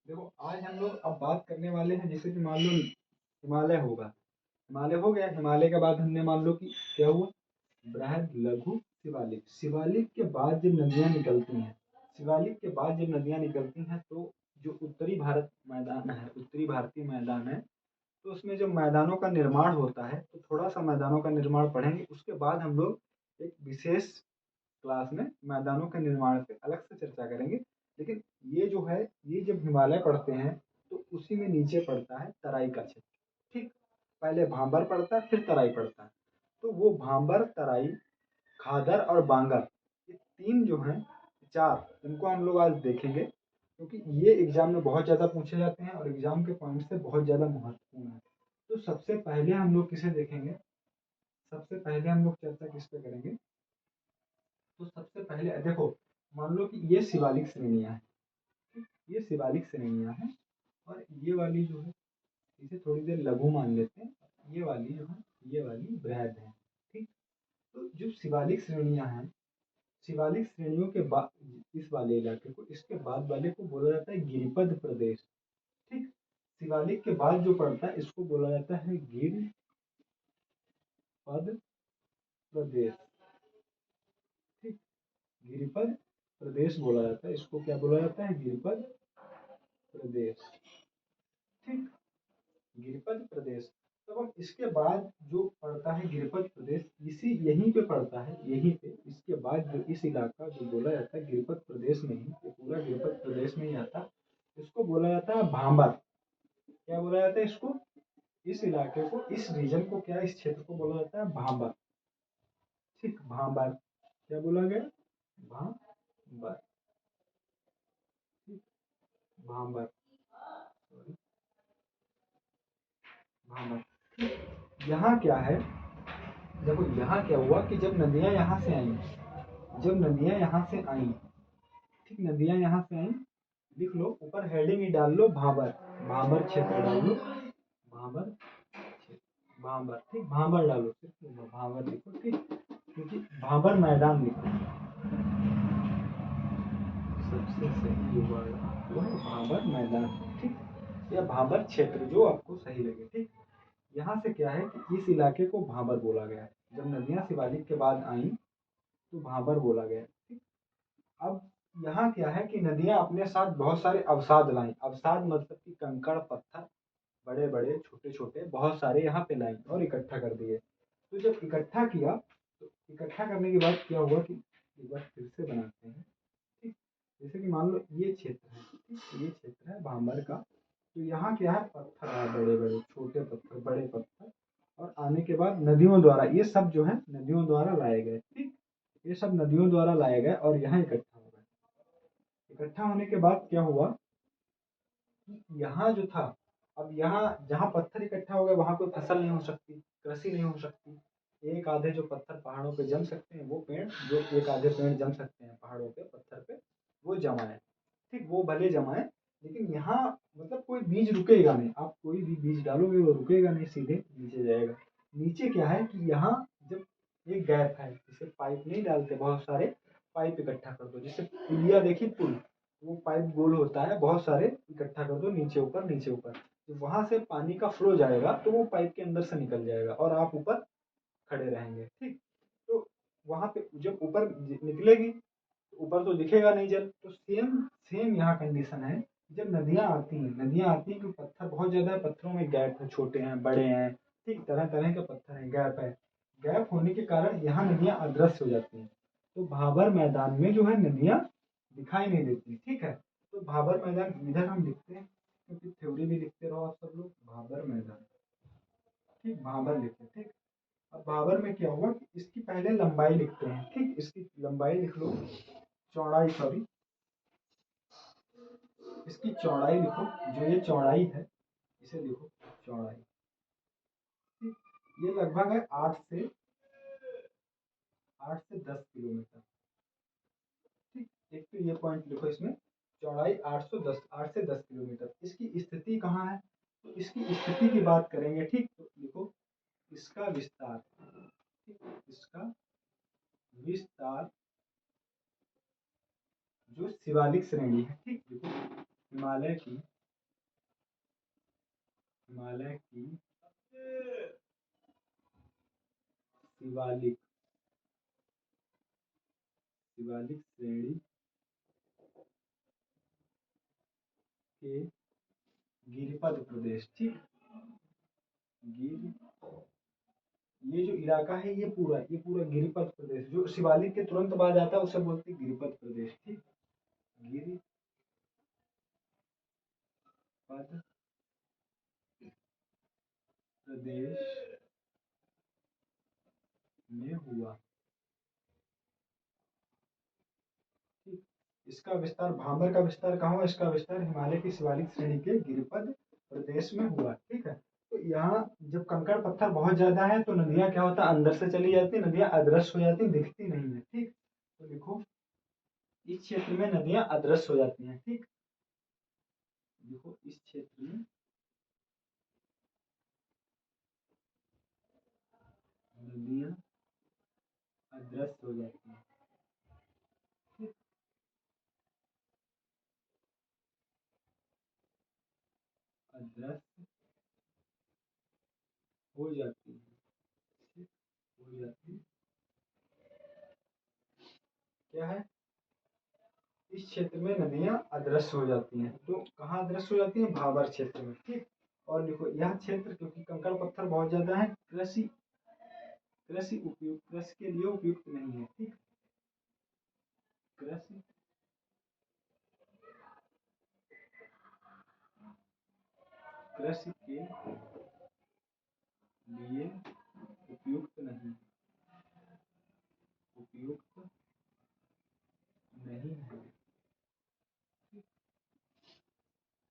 Speaker 1: देखो आज हम लोग अब बात करने वाले हैं, जैसे कि मान लो हिमालय होगा, हिमालय हो गया, हिमालय के बाद हमने मान लो कि क्या हुआ, बृहद लघु शिवालिक। शिवालिक के बाद जब नदियां निकलती हैं, शिवालिक के बाद जब नदियां निकलती हैं, तो जो उत्तरी भारत मैदान है, उत्तरी भारतीय मैदान है, तो उसमें जब मैदानों का निर्माण होता है, तो थोड़ा सा मैदानों का निर्माण पढ़ेंगे, उसके बाद हम लोग एक विशेष क्लास में मैदानों के निर्माण पे अलग से चर्चा करेंगे। लेकिन ये जो है, ये जब हिमालय पढ़ते हैं, तो उसी में नीचे पड़ता है तराई का क्षेत्र। ठीक, पहले भांबर पड़ता है, फिर तराई पड़ता है। तो वो भांबर, तराई, खादर और बांगर, ये तीन जो हैं, चार, इनको हम लोग आज देखेंगे, क्योंकि ये एग्जाम में बहुत ज़्यादा पूछे जाते हैं और एग्जाम के पॉइंट से बहुत ज़्यादा महत्वपूर्ण है। तो सबसे पहले हम लोग किसे देखेंगे, सबसे पहले हम लोग चर्चा किस पे करेंगे, तो सबसे पहले देखो, मान लो कि ये शिवालिक श्रेणियां हैं, ये शिवालिक श्रेणियां हैं, और ये वाली जो है, इसे थोड़ी देर लघु मान लेते हैं, ये वाली जो है, ये वाली बृहद है। ठीक, तो जो शिवालिक श्रेणियां हैं, शिवालिक श्रेणियों के बाद इस वाले इलाके को, इसके बाद वाले को बोला जाता है गिरिपद प्रदेश। ठीक, शिवालिक के बाद जो पड़ता है, इसको बोला जाता है गिरिपद प्रदेश। ठीक, गिरिपद प्रदेश बोला जाता है, इसको क्या बोला जाता है, गिरिपद प्रदेश। ठीक, गिरिपद प्रदेश। तो तब अब इसके बाद जो पड़ता है गिरिपद प्रदेश, इसी यहीं पे पड़ता है, यहीं पे इसके बाद जो इस इलाका जो बोला जाता है गिरिपद प्रदेश में ही, ये पूरा गिरिपद प्रदेश में ही आता, इसको बोला जाता है भांबर। क्या बोला जाता है इसको? इस इलाके को, इस रीजन को, क्या इस क्षेत्र को बोला जाता है भांबर। ठीक, भांबर। क्या बोला गया? भांबर। ठीक, भांबर, सॉरी, भांबर। यहाँ क्या है, देखो यहाँ क्या हुआ कि जब नदियां यहाँ से आई, जब नदियां यहाँ से आई, ठीक, नदियां यहाँ से आई, लिख लो ऊपर हेडिंग ही डाल लो भांबर, भांबर क्षेत्र डाल लो, भांबर क्षेत्र, भांबर, ठीक, भांबर डालो, सिर्फ भांबर लिखो, ठीक, क्योंकि भांबर मैदान लिखो, सबसे सही जो वर्ड वो है भांबर मैदान, ठीक, या भांबर क्षेत्र जो आपको सही लगे, ठीक। यहाँ से क्या है कि इस इलाके को भांबर बोला गया है, जब नदियां शिवालिक के बाद आई तो भांबर बोला गया, ठीक। अब यहाँ क्या है कि नदियां अपने साथ बहुत सारे अवसाद लाई, अवसाद मतलब कि कंकड़ पत्थर, बड़े बड़े छोटे छोटे बहुत सारे यहाँ पे लाई और इकट्ठा कर दिए। तो जब इकट्ठा किया तो इकट्ठा करने के बाद क्या हुआ कि एक बार फिर से बनाते हैं, ठीक, जैसे कि मान लो ये क्षेत्र है, ठीक, ये क्षेत्र है भांबर का, तो यहाँ क्या है, पत्थर है, बड़े बड़े छोटे पत्थर बड़े पत्थर, और आने के बाद नदियों द्वारा ये सब जो है नदियों द्वारा लाए गए, ठीक, ये सब नदियों द्वारा लाए गए और यहाँ इकट्ठा हो गए। इकट्ठा होने के बाद क्या हुआ कि यहाँ जो था, अब यहाँ जहाँ पत्थर इकट्ठा हो गए वहाँ कोई फसल नहीं हो सकती, कृषि नहीं हो सकती, एक आधे जो पत्थर पहाड़ों पे जम सकते हैं वो पेड़, जो एक आधे पेड़ जम सकते हैं पहाड़ों पे पत्थर पे, वो जमाए, ठीक, वो भले जमाए, लेकिन यहाँ मतलब कोई बीज रुकेगा नहीं, आप कोई भी बीज डालोगे वो रुकेगा नहीं, सीधे नीचे जाएगा। नीचे क्या है कि यहाँ जब एक गैप है, जैसे पाइप नहीं डालते, बहुत सारे पाइप इकट्ठा कर दो, जैसे पुलिया देखी, पुल, वो पाइप गोल होता है, बहुत सारे इकट्ठा कर दो नीचे ऊपर नीचे ऊपर, तो वहां से पानी का फ्लो जाएगा तो वो पाइप के अंदर से निकल जाएगा और आप ऊपर खड़े रहेंगे, ठीक। तो वहां पे जब ऊपर निकलेगी, ऊपर तो दिखेगा नहीं जल, तो सेम सेम यहाँ कंडीशन है। जब नदियां आती हैं, नदियां आती हैं क्योंकि पत्थर बहुत ज्यादा है, पत्थरों में गैप है, छोटे हैं बड़े हैं, ठीक, तरह तरह के पत्थर हैं, गैप है, गैप होने के कारण यहाँ नदियां अदृश्य हो जाती हैं, तो भाबर मैदान में जो है नदियां दिखाई नहीं देती, ठीक है। तो भाबर मैदान इधर हम लिखते हैं, क्योंकि थ्योरी भी लिखते रहो आप सब लोग, भाबर मैदान, ठीक, भाबर लिखते, ठीक। अब भाबर में क्या हुआ कि इसकी पहले लंबाई लिखते हैं, ठीक, इसकी लंबाई लिख लो, चौड़ाई, सॉरी, इसकी चौड़ाई लिखो, जो ये चौड़ाई है इसे लिखो चौड़ाई, ठीक, ये लगभग है 8 से 10 किलोमीटर, ठीक। एक तो ये पॉइंट लिखो इसमें, चौड़ाई 8 से 10 किलोमीटर। इसकी स्थिति कहाँ है, तो इसकी स्थिति की बात करेंगे, ठीक, तो लिखो इसका विस्तार, ठीक, इसका विस्तार जो शिवालिक श्रेणी है, ठीक, देखो हिमालय की, हिमालय की शिवालिक, शिवालिक श्रेणी के गिरिपद प्रदेश, ठीक, गिर, ये जो इलाका है ये पूरा गिरिपद प्रदेश, जो शिवालिक के तुरंत बाद आता है उसे बोलते हैं गिरिपद प्रदेश, ठीक, गिरिपद प्रदेश में हुआ, ठीक। इसका विस्तार, भांबर का विस्तार कहाँ हुआ, इसका विस्तार हिमालय की शिवालिक श्रेणी के गिरिपद प्रदेश में हुआ, ठीक है। तो यहाँ जब कंकड़ पत्थर बहुत ज्यादा है तो नदियां क्या होता है, अंदर से चली जाती है, नदियां अदृश्य हो जाती है, दिखती नहीं है, ठीक। तो देखो इस क्षेत्र में नदियां अदृश्य हो जाती हैं, ठीक, देखो इस क्षेत्र में नदियां अदृश्य हो जाती हैं, ठीक, अदृश्य हो जाती है, ठीक, हो जाती, क्या है, इस क्षेत्र में नदियां अदृश्य हो जाती हैं, तो कहाँ अदृश्य हो जाती हैं, भाबर क्षेत्र में, ठीक। और लिखो यह क्षेत्र क्योंकि कंकड़ पत्थर बहुत ज्यादा है, कृषि कृषि उपयुक्त, कृषि के लिए उपयुक्त नहीं है। ठीक, कृषि कृषि के लिए उपयुक्त नहीं, उपयुक्त नहीं है,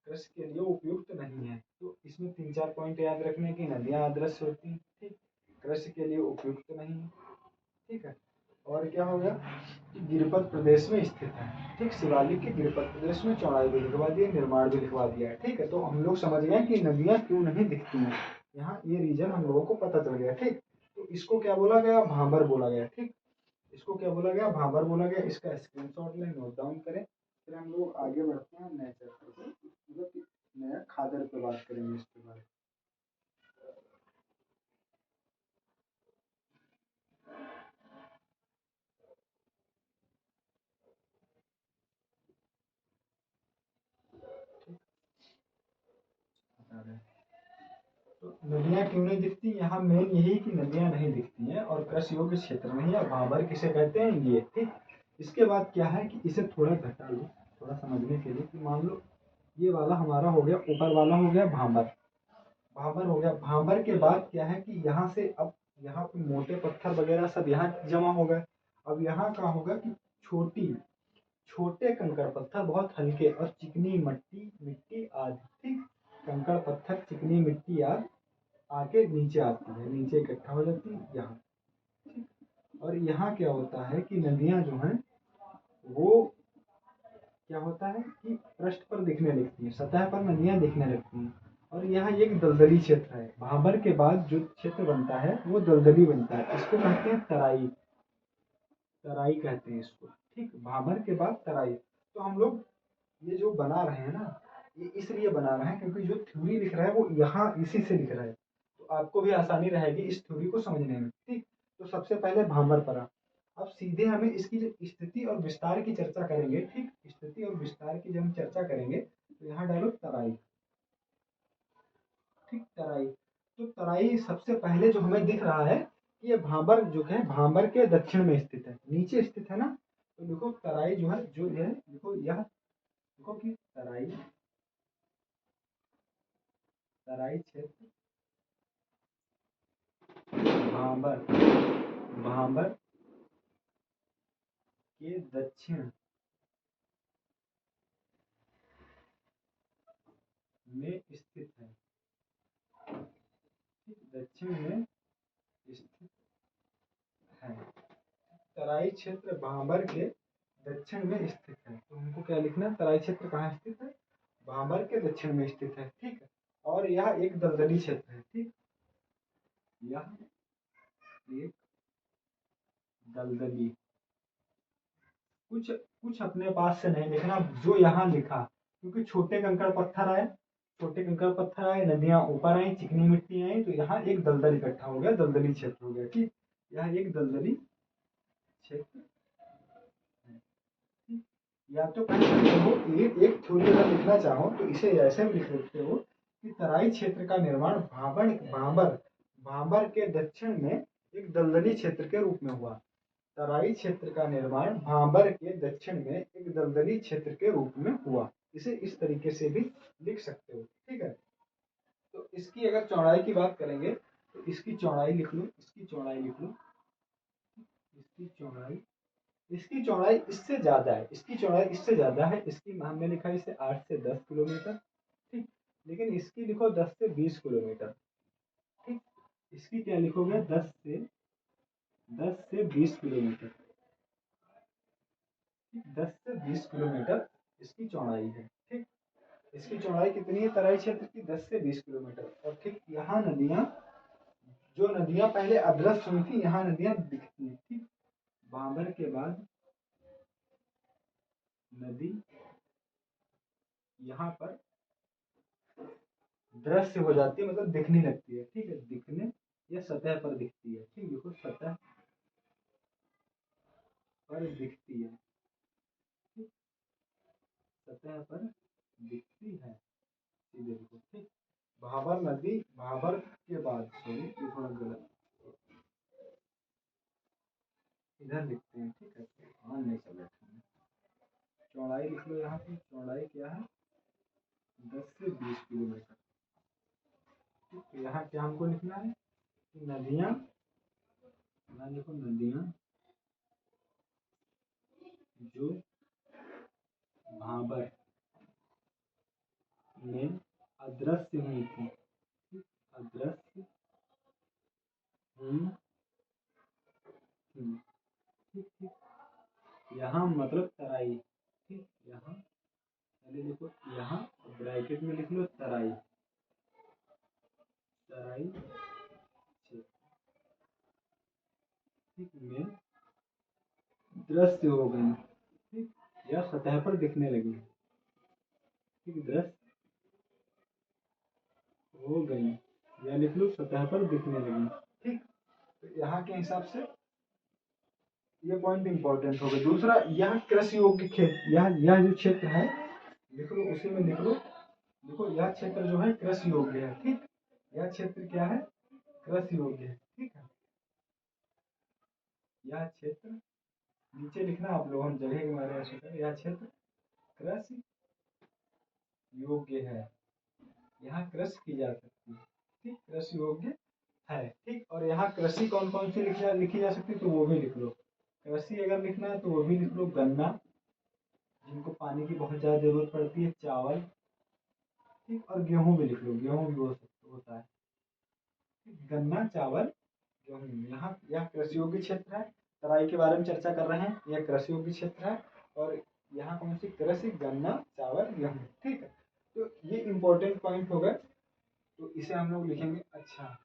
Speaker 1: कृषि के लिए उपयुक्त नहीं है। तो इसमें 3-4 पॉइंट याद रखने की, नदियां अदृश्य होती हैं, ठीक, कृषि के लिए उपयुक्त नहीं है, ठीक है। और क्या हो गया कि गिरिपथ प्रदेश में स्थित है, ठीक, शिवालिक के गिरिपथ प्रदेश में, चौड़ाई भी लिखवा दिया, निर्माण भी लिखवा दिया है, ठीक है। तो हम लोग समझ गए कि नदियां क्यों नहीं दिखती हैं, यहाँ ये रीजन हम लोगों को पता चल गया, ठीक। तो इसको क्या बोला गया, भांबर बोला गया, ठीक, इसको क्या बोला गया, भांबर बोला गया। इसका स्क्रीनशॉट लें, नोट डाउन करें, फिर हम लोग आगे बढ़ते हैं नए चैप्टर पे, मतलब नया खादर पे बात करेंगे इसके बारे में। बता रहे हैं। तो नदियां क्यों नहीं दिखती, यहाँ मेन यही कि नदियां नहीं दिखती हैं और कृषि योग्य क्षेत्र नहीं है। भाबर किसे कहते हैं, ये, ठीक। इसके बाद क्या है कि इसे थोड़ा घटा लो, थोड़ा समझने के लिए, कि मान लो ये वाला हमारा हो गया, ऊपर वाला हो गया भाबर, भाबर हो गया। भाबर के बाद क्या है कि यहाँ से अब यहाँ पे मोटे पत्थर वगैरह सब यहाँ जमा हो गए। अब यहाँ का होगा कि छोटी छोटे कंकड़ पत्थर बहुत हल्के और चिकनी मिट्टी मिट्टी आदि, ठीक, कंकड़ पत्थर चिकनी मिट्टी आदि आके नीचे आती है, नीचे इकट्ठा हो जाती है यहाँ, ठीक। और यहाँ क्या होता है कि नदियाँ जो हैं वो क्या होता है कि पृष्ठ पर दिखने लगती है, सतह पर नदियां दिखने लगती हैं। और यहाँ एक दलदली क्षेत्र है, भाबर के बाद जो क्षेत्र बनता है वो दलदली बनता है, इसको कहते हैं तराई, तराई कहते हैं इसको, ठीक, भाबर के बाद तराई। तो हम लोग ये जो बना रहे हैं ना, ये इसलिए बना रहे हैं क्योंकि जो थ्योरी लिख रहा है वो यहाँ इसी से लिख रहा है, तो आपको भी आसानी रहेगी इस थ्योरी को समझने में, ठीक। तो सबसे पहले भाबर पड़ा, अब सीधे हमें इसकी जो स्थिति और विस्तार की चर्चा करेंगे, ठीक, स्थिति और विस्तार की जब हम चर्चा करेंगे तो यहाँ डालो तराई, ठीक, तराई। तो तराई सबसे पहले जो हमें दिख रहा है कि ये भाबर जो है भाबर के दक्षिण में स्थित है, नीचे स्थित है ना। तो देखो तराई जो है, जो है देखो यह, देखो कि तराई, तराई क्षेत्र भाबर, भाबर के दक्षिण में स्थित है, ठीक, दक्षिण में स्थित है। तराई क्षेत्र भाबर के दक्षिण में स्थित है। तो हमको क्या लिखना है, तराई क्षेत्र कहाँ स्थित है, भाबर के दक्षिण में स्थित है, ठीक है। और यह एक दलदली क्षेत्र है, ठीक, यह एक दलदली, कुछ कुछ अपने पास से नहीं लिखना जो यहाँ लिखा, क्योंकि छोटे कंकड़ पत्थर आए, छोटे कंकड़ पत्थर आए, नदियां ऊपर आई, चिकनी मिट्टी आई, तो यहाँ एक दलदल इकट्ठा हो गया, दलदली क्षेत्र हो गया, ठीक। यह एक दलदली क्षेत्र है, ठीक? या तो कह सकते हो एक थ्योरी अगर लिखना चाहो तो इसे ऐसे भी लिख सकते हो कि तराई क्षेत्र का निर्माण भाबर भाबर भाबर के दक्षिण में एक दलदली क्षेत्र के रूप में हुआ। तराई क्षेत्र का निर्माण भाबर के दक्षिण में एक दलदली क्षेत्र के रूप में हुआ। इसे इस तरीके से भी लिख सकते हो, ठीक है। तो इसकी अगर चौड़ाई की बात करेंगे तो इसकी चौड़ाई लिख लो, इसकी चौड़ाई लिख लो, इसकी चौड़ाई, इसकी चौड़ाई इससे ज्यादा है, इसकी चौड़ाई इससे ज्यादा है, इसकी हमने लिखा है इसे 8 से 10 किलोमीटर, ठीक, लेकिन इसकी लिखो 10 से 20 किलोमीटर, ठीक। इसकी क्या लिखोगे, 10 से 20 किलोमीटर, 10 से 20 किलोमीटर इसकी चौड़ाई है, ठीक। इसकी चौड़ाई कितनी है तराई क्षेत्र की, 10 से 20 किलोमीटर। और ठीक यहाँ नदियां, जो नदियां पहले अदृश्य हुई थी यहाँ नदियां दिखती हैं, ठीक। भाबर के बाद नदी यहाँ पर दृश्य हो जाती है, मतलब दिखने लगती है, ठीक है, दिखने या सतह पर दिखती है, ठीक, देखो सतह पर दिखती है, ठीक, सतह पर दिखती है, ये देखो, ठीक। भाबर नदी, भाबर के बाद, सॉरी ये थोड़ा गलत, इधर लिखते हैं, ठीक है, ध्यान नहीं सब बैठे। चौड़ाई लिख लो, यहाँ की चौड़ाई क्या है, 10 से 20 किलोमीटर। ठीक, तो यहाँ क्या हमको लिखना है कि नदियाँ, यहाँ लिखो नदियाँ जो भाबर में अदृश्य हुई थी, अदृश्य हुई थी, ठीक ठीक। यहाँ मतलब तराई, ठीक, यहाँ पहले लिखो, यहाँ ब्रैकेट में लिख लो तराई, तराई क्षेत्र, ठीक, में दृश्य हो गई, ठीक, या सतह पर दिखने लगी, ठीक, दृश्य हो गई, या लिख लो सतह पर दिखने लगी, ठीक। तो यहाँ के हिसाब से ये पॉइंट इंपॉर्टेंट हो गया। दूसरा, यह कृषि योग्य खेत, यह जो क्षेत्र है लिख लो, उसी में लिख लो, देखो यह क्षेत्र जो है कृषि योग्य है, ठीक, यह क्षेत्र क्या है, कृषि योग्य है, ठीक है। यह क्षेत्र, नीचे लिखना आप लोग, हम जगह के बारे में सोचा, यह क्षेत्र कृषि योग्य है, यहाँ कृषि की जा सकती है, ठीक, कृषि योग्य है, ठीक। और यहाँ कृषि कौन कौन सी लिखी जा सकती है, तो वो भी लिख लो। कृषि अगर लिखना है तो वो भी लिख लो, गन्ना, जिनको पानी की बहुत ज़्यादा जरूरत पड़ती है, चावल, ठीक, और गेहूं भी लिख लो, गेहूं भी होता है, गन्ना, चावल, गेहूं। यहाँ यह कृषि योग्य क्षेत्र है, तराई के बारे में चर्चा कर रहे हैं, यह कृषि योग्य क्षेत्र है। और यहाँ कौन सी कृषि, गन्ना, चावल, गेहूं, ठीक है। तो ये इंपॉर्टेंट पॉइंट हो गए, तो इसे हम लोग लिखेंगे। अच्छा,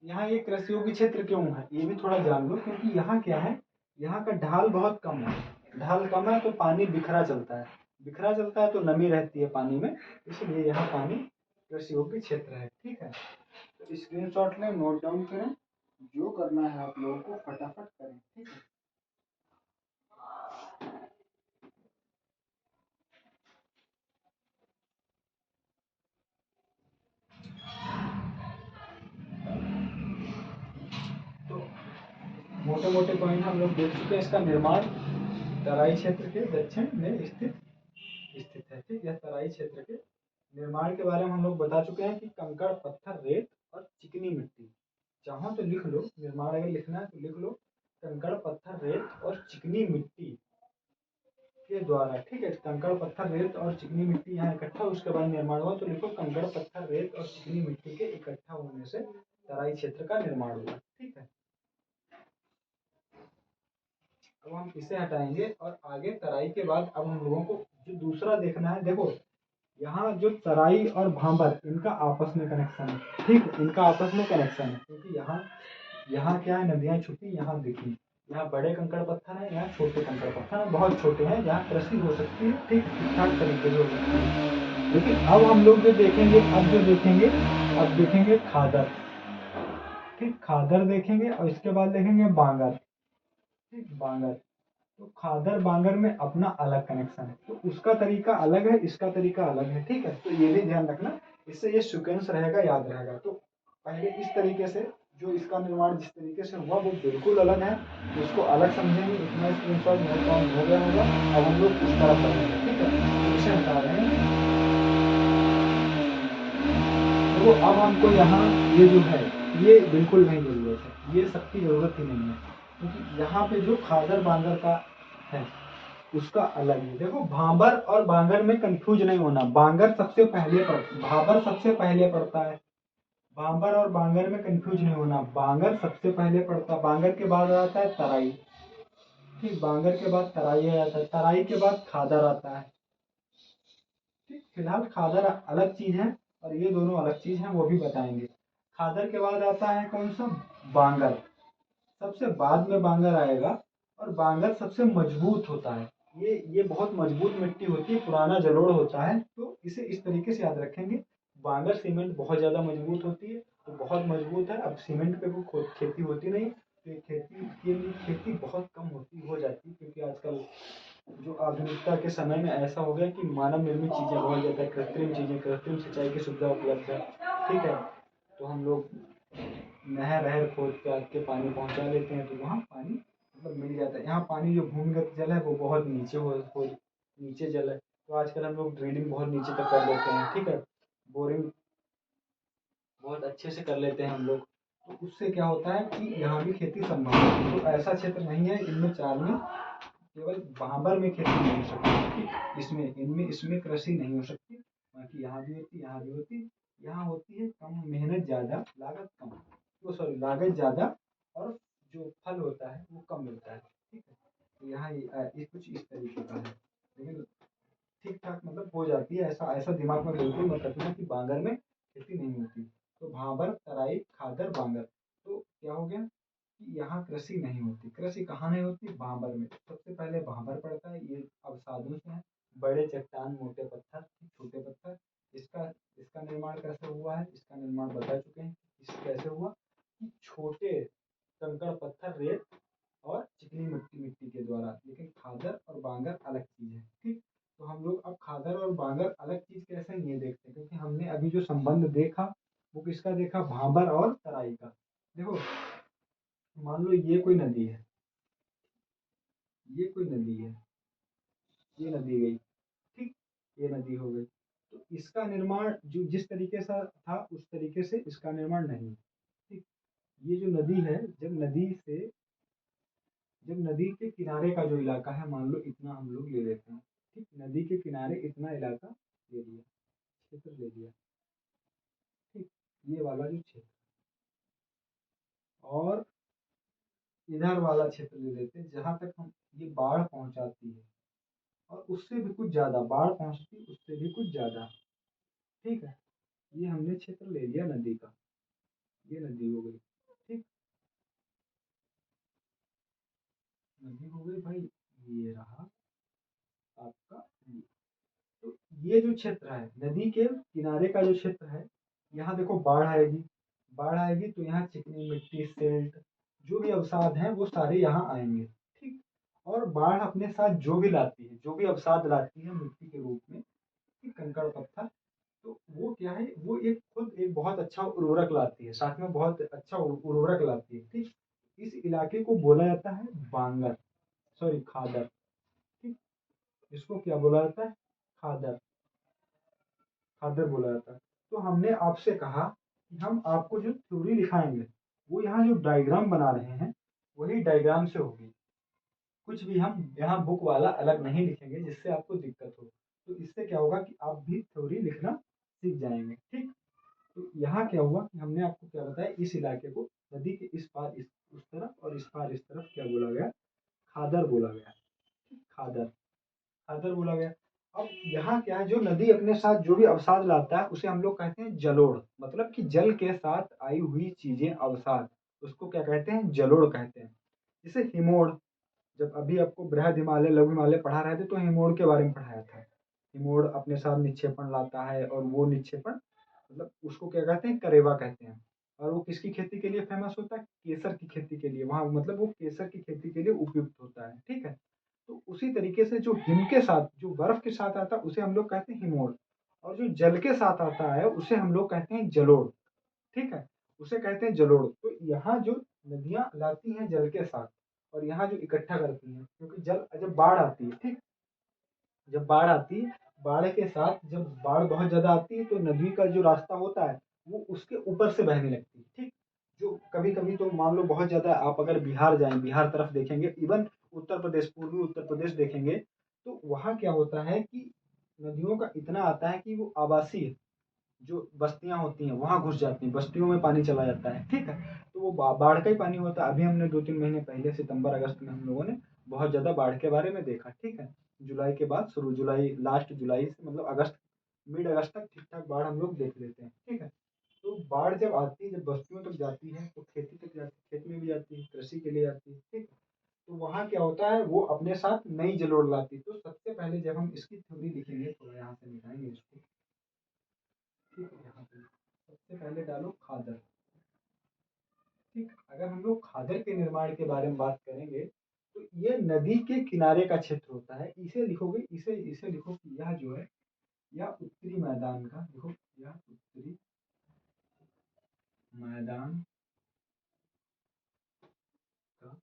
Speaker 1: यहाँ ये कृषि योग्य क्षेत्र क्यों है, ये भी थोड़ा जान लो, क्योंकि यहाँ क्या है, यहाँ का ढाल बहुत कम है, ढाल कम है तो पानी बिखरा चलता है, बिखरा चलता है तो नमी रहती है पानी में, इसलिए यहाँ पानी कृषि योग्य क्षेत्र है, ठीक है। तो स्क्रीनशॉट लें, नोट डाउन करें, जो करना है आप लोगों को फटाफट करें, ठीक है। तो मोटे मोटे पॉइंट हम लोग देख चुके हैं। इसका निर्माण तराई क्षेत्र के दक्षिण में स्थित है, ठीक। यह तराई क्षेत्र के निर्माण के बारे में हम लोग बता चुके हैं कि कंकड़, पत्थर, रेत और चिकनी मिट्टी। चाहो तो लिख लो, निर्माण अगर लिखना है तो लिख लो, कंकड़, पत्थर, रेत और चिकनी मिट्टी के द्वारा, ठीक है। कंकड़, पत्थर, रेत और चिकनी मिट्टी यहाँ इकट्ठा, उसके बाद निर्माण हुआ, तो लिखो कंकड़, पत्थर, रेत और चिकनी मिट्टी के इकट्ठा होने से तराई क्षेत्र का निर्माण हुआ, ठीक है। अब हम इसे हटाएंगे और आगे तराई के बाद अब हम लोगों को जो दूसरा देखना है, देखो यहाँ जो तराई और भांबर, इनका आपस में कनेक्शन है, ठीक, इनका आपस में कनेक्शन है, क्योंकि यहाँ क्या है, नदियाँ छुपी, यहाँ दिखी, यहाँ बड़े कंकड़ पत्थर है, यहाँ छोटे कंकड़ पत्थर है, बहुत छोटे हैं, जहाँ कृषि हो सकती है, ठीक, ठीक ठाक तरीके से हो सकती है। लेकिन अब हम लोग जो देखेंगे, अब देखेंगे खादर, ठीक, खादर देखेंगे, और इसके बाद देखेंगे बांगर, ठीक, बांगर। तो खादर बांगर में अपना अलग कनेक्शन है, तो उसका तरीका अलग है, इसका तरीका अलग है, ठीक है। तो ये भी ध्यान रखना, इससे ये सीक्वेंस रहेगा, याद रहेगा। तो पहले इस तरीके से, जो इसका निर्माण जिस तरीके से हुआ वो बिल्कुल अलग है, तो इसको अलग समझेंगे, इतना स्क्रीनशॉट नोट डाउन हो गया होगा। अब हम लोग इस तरफ बढ़ेंगे, ठीक है, तो इसे हटा रहे हैं। देखो अब हमको यहाँ ये जो है, ये बिल्कुल नहीं जरूरत है, ये सबकी जरूरत ही नहीं है, क्योंकि यहाँ पे जो खादर बांगर का है उसका अलग है। देखो भाबर और बांगर में कंफ्यूज नहीं होना, बांगर सबसे पहले भाबर सबसे पहले पड़ता है, बांबर और बांगर में कंफ्यूज नहीं होना, बांगर सबसे पहले पड़ता है, बांगर के बाद आता है तराई, ठीक, बांगर के बाद तराई आ जाता है, तराई के बाद खादर आता है, ठीक। फिलहाल खादर अलग चीज है और ये दोनों अलग चीज है, वो भी बताएंगे। खादर के बाद आता है कौन सा, बांगर, सबसे बाद में बांगर आएगा, और बांगर सबसे मजबूत होता है, ये बहुत मजबूत मिट्टी होती है, पुराना जलोढ़ होता है, तो इसे इस तरीके से याद रखेंगे। बांगर सीमेंट बहुत ज़्यादा मजबूत होती है, तो बहुत मजबूत है। अब सीमेंट पे वो खेती होती नहीं, तो खेती के लिए खेती बहुत कम होती हो जाती है, क्योंकि आजकल जो आधुनिकता के समय में ऐसा हो गया कि मानव निर्मित चीज़ें बहुत ज़्यादा, कृत्रिम चीज़ें, कृत्रिम सिंचाई की सुविधा उपलब्ध है, ठीक है। तो हम लोग नहर वहर खोद के आके पानी पहुंचा लेते हैं, तो वहाँ पानी मतलब मिल जाता है। यहाँ पानी जो भूमिगत जल है वो बहुत नीचे हो नीचे जल है, तो आजकल हम लोग ड्रिलिंग बहुत नीचे तक कर लेते हैं, ठीक है। बोरिंग बहुत अच्छे से कर लेते हैं हम लोग। तो उससे क्या होता है कि यहाँ भी खेती संभव है। तो ऐसा क्षेत्र नहीं है इनमें चार में केवल भाबर में खेती नहीं हो सकती, इसमें इनमें इसमें कृषि नहीं हो सकती, बाकी यहाँ भी होती, यहाँ भी होती। यहाँ होती है कम मेहनत ज़्यादा, लागत कम, वो सॉरी लागत ज़्यादा, और जो फल होता है वो कम मिलता है, ठीक है। तो यहाँ ये कुछ इस तरीके का है, लेकिन ठीक ठाक मतलब हो जाती है। ऐसा ऐसा दिमाग में बिल्कुल मत रखना कि बांगर में खेती नहीं होती। तो भाबर, तराई, खादर, बांगर, तो क्या हो गया कि यहाँ कृषि नहीं होती। कृषि कहाँ नहीं होती? भाबर में। सबसे पहले भाबर पड़ता है, ये अवसादों से है, बड़े चट्टान, मोटे पत्थर, छोटे पत्थर। इसका इसका निर्माण कैसे हुआ है? इसका निर्माण बता चुके हैं। इस कैसे हुआ कि छोटे कंकड़ पत्थर, रेत और चिकनी मिट्टी मिट्टी के द्वारा। लेकिन खादर और बांगर अलग चीज है, ठीक। तो हम लोग अब खादर और बांगर अलग चीज कैसे हैं ये देखते हैं, क्योंकि हमने अभी जो संबंध देखा वो किसका देखा? भाबर और तराई का। देखो, मान लो ये कोई नदी है, ये कोई नदी है, ये नदी गई, ठीक, ये नदी हो गई। तो इसका निर्माण जो जिस तरीके से था उस तरीके से इसका निर्माण नहीं, ठीक। ये जो नदी है, जब नदी के किनारे का जो इलाका है, मान लो इतना हम लोग ले लेते हैं, ठीक, नदी के किनारे इतना इलाका ले लिया, क्षेत्र ले लिया, ठीक, ये वाला जो क्षेत्र, और इधर वाला क्षेत्र ले लेते हैं जहां तक हम ये बाढ़ पहुंचाती है, और उससे भी कुछ ज्यादा बाढ़ पहुंचती, उससे भी कुछ ज्यादा, ठीक है। ये हमने क्षेत्र ले लिया नदी का, ये नदी हो गई, ठीक, नदी हो गई भाई। ये रहा आपका ये। तो ये जो क्षेत्र है, नदी के किनारे का जो क्षेत्र है, यहाँ देखो बाढ़ आएगी, बाढ़ आएगी तो यहाँ चिकनी मिट्टी, सिल्ट, जो भी अवसाद हैं वो सारे यहाँ आएंगे, ठीक। और बाढ़ अपने साथ जो भी लाती है, जो भी अवसाद लाती है मिट्टी के रूप में, ठीक, कंकड़ पत्थर, तो वो क्या है, वो एक खुद एक बहुत अच्छा उर्वरक लाती है, साथ में बहुत अच्छा उर्वरक लाती है, ठीक। इस इलाके को बोला जाता है बांगर, सॉरी खादर, ठीक। इसको क्या बोला जाता है? खादर, खादर बोला जाता है। तो हमने आपसे कहा कि हम आपको जो थ्योरी लिखाएंगे वो यहाँ जो डायग्राम बना रहे हैं वही डायग्राम से होगी। कुछ भी हम यहाँ बुक वाला अलग नहीं लिखेंगे जिससे आपको दिक्कत हो। तो इससे क्या होगा कि आप भी थ्योरी लिखना सीख जाएंगे, ठीक। तो यहाँ क्या हुआ कि हमने आपको क्या बताया, इस इलाके को नदी के इस पार इस उस तरफ और इस पार इस तरफ क्या बोला गया? खादर बोला गया, खादर, खादर बोला गया। अब यहाँ क्या है, जो नदी अपने साथ जो भी अवसाद लाता है उसे हम लोग कहते हैं जलोढ़, मतलब कि जल के साथ आई हुई चीजें अवसाद, उसको क्या कहते हैं? जलोढ़ कहते हैं। जैसे हिमोड़, जब अभी आपको बृहद हिमालय, लघु हिमालय पढ़ा रहे थे तो हिमोड़ के बारे में पढ़ाया था। हिमोड़ अपने साथ निक्षेपण लाता है, और वो निक्षेपण मतलब उसको क्या कहते हैं? करेवा कहते हैं। और वो किसकी खेती के लिए फेमस होता है? केसर की खेती के लिए, वहाँ मतलब वो केसर की खेती के लिए उपयुक्त होता है, ठीक है। तो उसी तरीके से जो हिम के साथ, जो बर्फ के साथ आता है उसे हम लोग कहते हैं हिमोड़, और जो जल के साथ आता है उसे हम लोग कहते हैं जलोढ़, ठीक है, उसे कहते हैं जलोढ़। तो यहाँ जो नदियां लाती हैं जल के साथ, और यहाँ जो इकट्ठा करती हैं, क्योंकि जल जब बाढ़ आती है, ठीक, जब बाढ़ आती है, बाढ़ के साथ जब बाढ़ बहुत ज्यादा आती है तो नदी का जो रास्ता होता है वो उसके ऊपर से बहने लगती है, ठीक। जो कभी कभी तो मान लो बहुत ज्यादा, आप अगर बिहार जाएं, बिहार तरफ देखेंगे, इवन उत्तर प्रदेश, पूर्वी उत्तर प्रदेश देखेंगे, तो वहाँ क्या होता है कि नदियों का इतना आता है कि वो आवासीय जो बस्तियां होती हैं वहां घुस जाती हैं, बस्तियों में पानी चला जाता है, ठीक है। तो वो बाढ़ का ही पानी होता है। अभी हमने 2-3 महीने पहले सितंबर अगस्त में हम लोगों ने बहुत ज्यादा बाढ़ के बारे में देखा, ठीक है। जुलाई के बाद शुरू, जुलाई लास्ट जुलाई से मतलब अगस्त, मिड अगस्त तक ठीक ठाक बाढ़ हम लोग देख लेते हैं, ठीक है। तो बाढ़ जब आती है, जब बस्तियों तक जाती है तो खेती तक जाती है, खेत में भी जाती है, कृषि के लिए आती है, ठीक। तो वहाँ क्या होता है, वो अपने साथ नई जलोढ़ लाती है। तो सबसे पहले जब हम इसकी थ्योरी लिखेंगे, थोड़ा यहाँ से मिटाएंगे इसको, ठीक है, यहाँ पे सबसे पहले डालो खादर, ठीक। अगर हम लोग खादर के निर्माण के बारे में बात करेंगे तो ये नदी के किनारे का क्षेत्र होता है। इसे लिखोगे, इसे इसे लिखो कि यह जो है, यह उत्तरी मैदान का, देखो यह उत्तरी मैदान का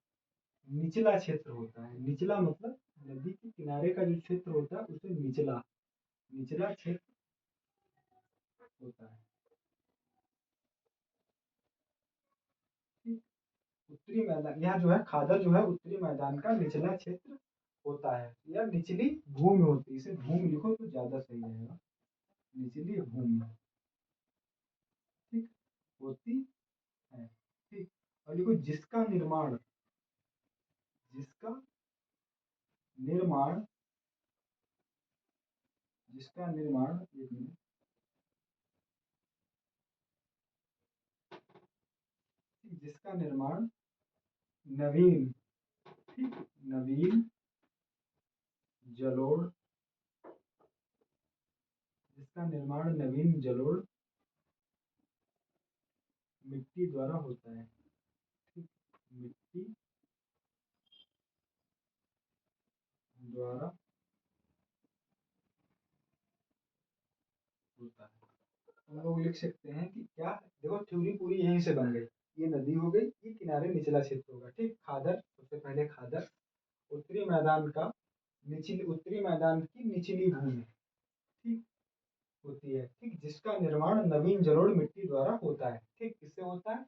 Speaker 1: निचला क्षेत्र होता है। निचला मतलब नदी के किनारे का जो क्षेत्र होता है उसे निचला निचला क्षेत्र होता है। ठीक, उत्तरी मैदान, यह जो है खादर जो है उत्तरी मैदान का निचला क्षेत्र होता है, या निचली भूमि होती है। इसे भूमि लिखो तो ज्यादा सही रहेगा, निचली भूमि, ठीक, होती है। ठीक, और लिखो जिसका निर्माण, जिसका निर्माण, जिसका निर्माण, एक मिनट, जिसका निर्माण नवीन, ठीक, नवीन जलोढ़, जिसका निर्माण नवीन जलोढ़ मिट्टी द्वारा होता है। ठीक, मिट्टी द्वारा होता है। हम लोग लिख सकते हैं कि क्या, देखो थ्योरी पूरी यहीं से बन गई। ये नदी हो गई, ये किनारे निचला क्षेत्र होगा। ठीक, खादर, सबसे पहले खादर उत्तरी मैदान का निचली, उत्तरी मैदान की निचली भूमि, ठीक, होती है। ठीक, जिसका निर्माण नवीन जलोढ़ मिट्टी द्वारा होता है। ठीक, किससे होता है?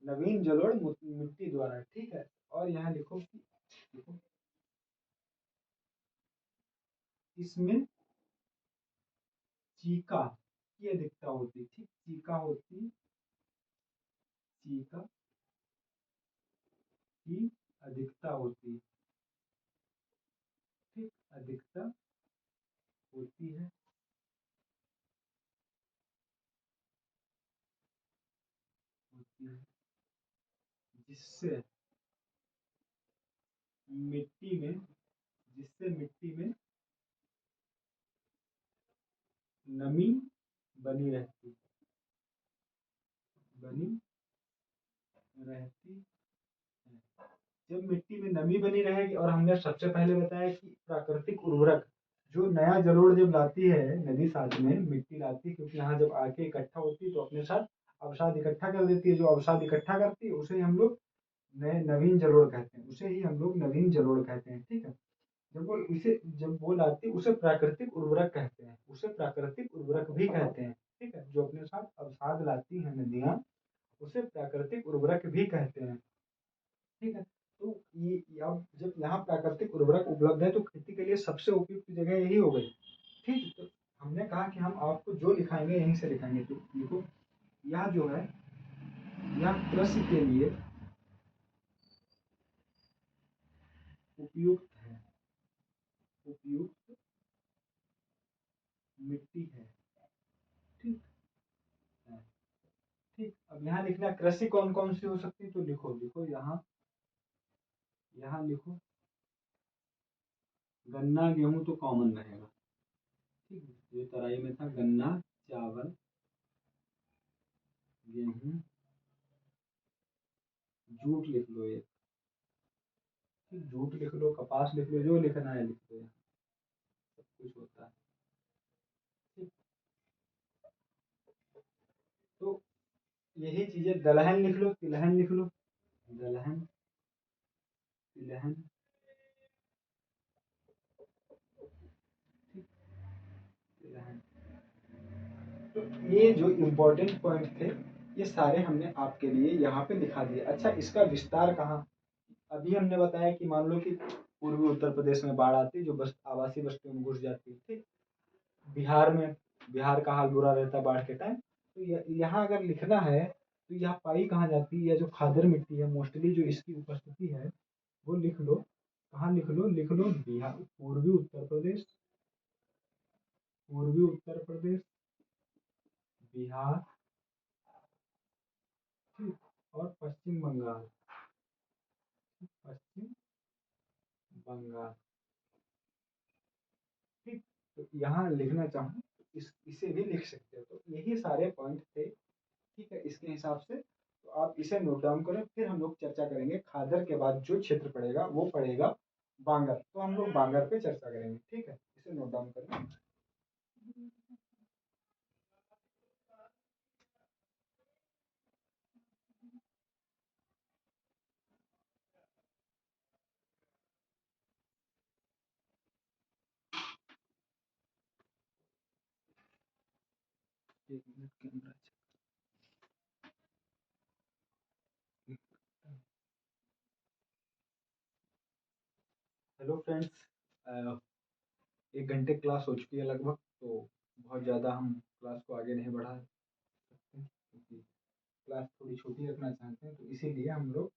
Speaker 1: नवीन जलोढ़ मिट्टी द्वारा। ठीक है, और यहाँ लिखो कि, लिखो इसमें चीका की अधिकता होती। ठीक, चीका होती, चीका की अधिकता होती। ठीक, अधिकता होती है। होती है, जिससे मिट्टी में, जिससे मिट्टी में नमी बनी रहती, बनी रहती है। जब मिट्टी में नमी बनी रहेगी, और हमने सबसे पहले बताया कि प्राकृतिक उर्वरक, जो नया जलोढ़ जब लाती है नदी, साथ में मिट्टी लाती है, क्योंकि यहाँ जब आके इकट्ठा होती है तो अपने साथ अवसाद इकट्ठा कर देती है। जो अवसाद इकट्ठा करती है उसे हम लोग नए नवीन जलोढ़ कहते हैं, उसे ही हम लोग नवीन जलोढ़ कहते हैं। ठीक है, जब वो इसे, जब वो लाती है उसे प्राकृतिक उर्वरक कहते हैं, उसे प्राकृतिक उर्वरक भी कहते हैं। ठीक है, जो अपने साथ अवसाद लाती है नदियाँ, उसे प्राकृतिक उर्वरक भी कहते हैं। ठीक है, तो ये अब जब यहाँ प्राकृतिक उर्वरक उपलब्ध है तो खेती के लिए सबसे उपयुक्त जगह यही हो गई। ठीक, तो हमने कहा कि हम आपको जो लिखाएंगे यहीं से लिखाएंगे। तो देखो यह जो है, यह कृषि के लिए उपयुक्त है, उपयुक्त मिट्टी है। ठीक है, ठीक, अब यहाँ लिखना कृषि कौन कौन सी हो सकती है, तो लिखो, लिखो यहाँ, यहाँ लिखो गन्ना गेहूं तो कॉमन रहेगा। ठीक, ये तराई में था गन्ना, चावल, गेहूं, जूट लिख लो एक, ठीक, जूट लिख लो, कपास लिख लो, जो लिखना है लिख लो, सब कुछ होता है। ठीक, तो यही चीजें, दलहन लिख लो, तिलहन लिख लो, दलहन, तिलहन, ठीक, तिलहन। तो ये जो इम्पोर्टेंट पॉइंट थे, ये सारे हमने आपके लिए यहाँ पे लिखा दिए। अच्छा, इसका विस्तार कहाँ, अभी हमने बताया कि मान लो कि पूर्वी उत्तर प्रदेश में बाढ़ आती है, जो बस आवासीय बस्तियों में घुस जाती है। ठीक, बिहार में, बिहार का हाल बुरा रहता है बाढ़ के टाइम। तो यहाँ अगर लिखना है तो यह पाई कहाँ जाती है, या जो खादर मिट्टी है मोस्टली जो इसकी उपस्थिति है, वो लिख लो। कहाँ लिख लो, लिख लो बिहार, पूर्वी उत्तर प्रदेश, पूर्वी उत्तर प्रदेश, बिहार, ठीक, और पश्चिम बंगाल, पश्चिम बंगाल। ठीक, तो यहाँ लिखना चाहूँ तो इसे भी लिख सकते हो। तो यही सारे पॉइंट थे। ठीक है, इसके हिसाब से तो आप इसे नोट डाउन करें, फिर हम लोग चर्चा करेंगे। खादर के बाद जो क्षेत्र पड़ेगा वो पड़ेगा बांगर, तो हम लोग बांगर पे चर्चा करेंगे, ठीक है, इसे नोट डाउन कर लें। एक minute, camera check. Hello friends, 1 घंटे क्लास हो चुकी है लगभग, तो बहुत ज़्यादा हम क्लास को आगे नहीं बढ़ा सकते क्योंकि क्लास थोड़ी छोटी रखना चाहते हैं, तो इसीलिए हम लोग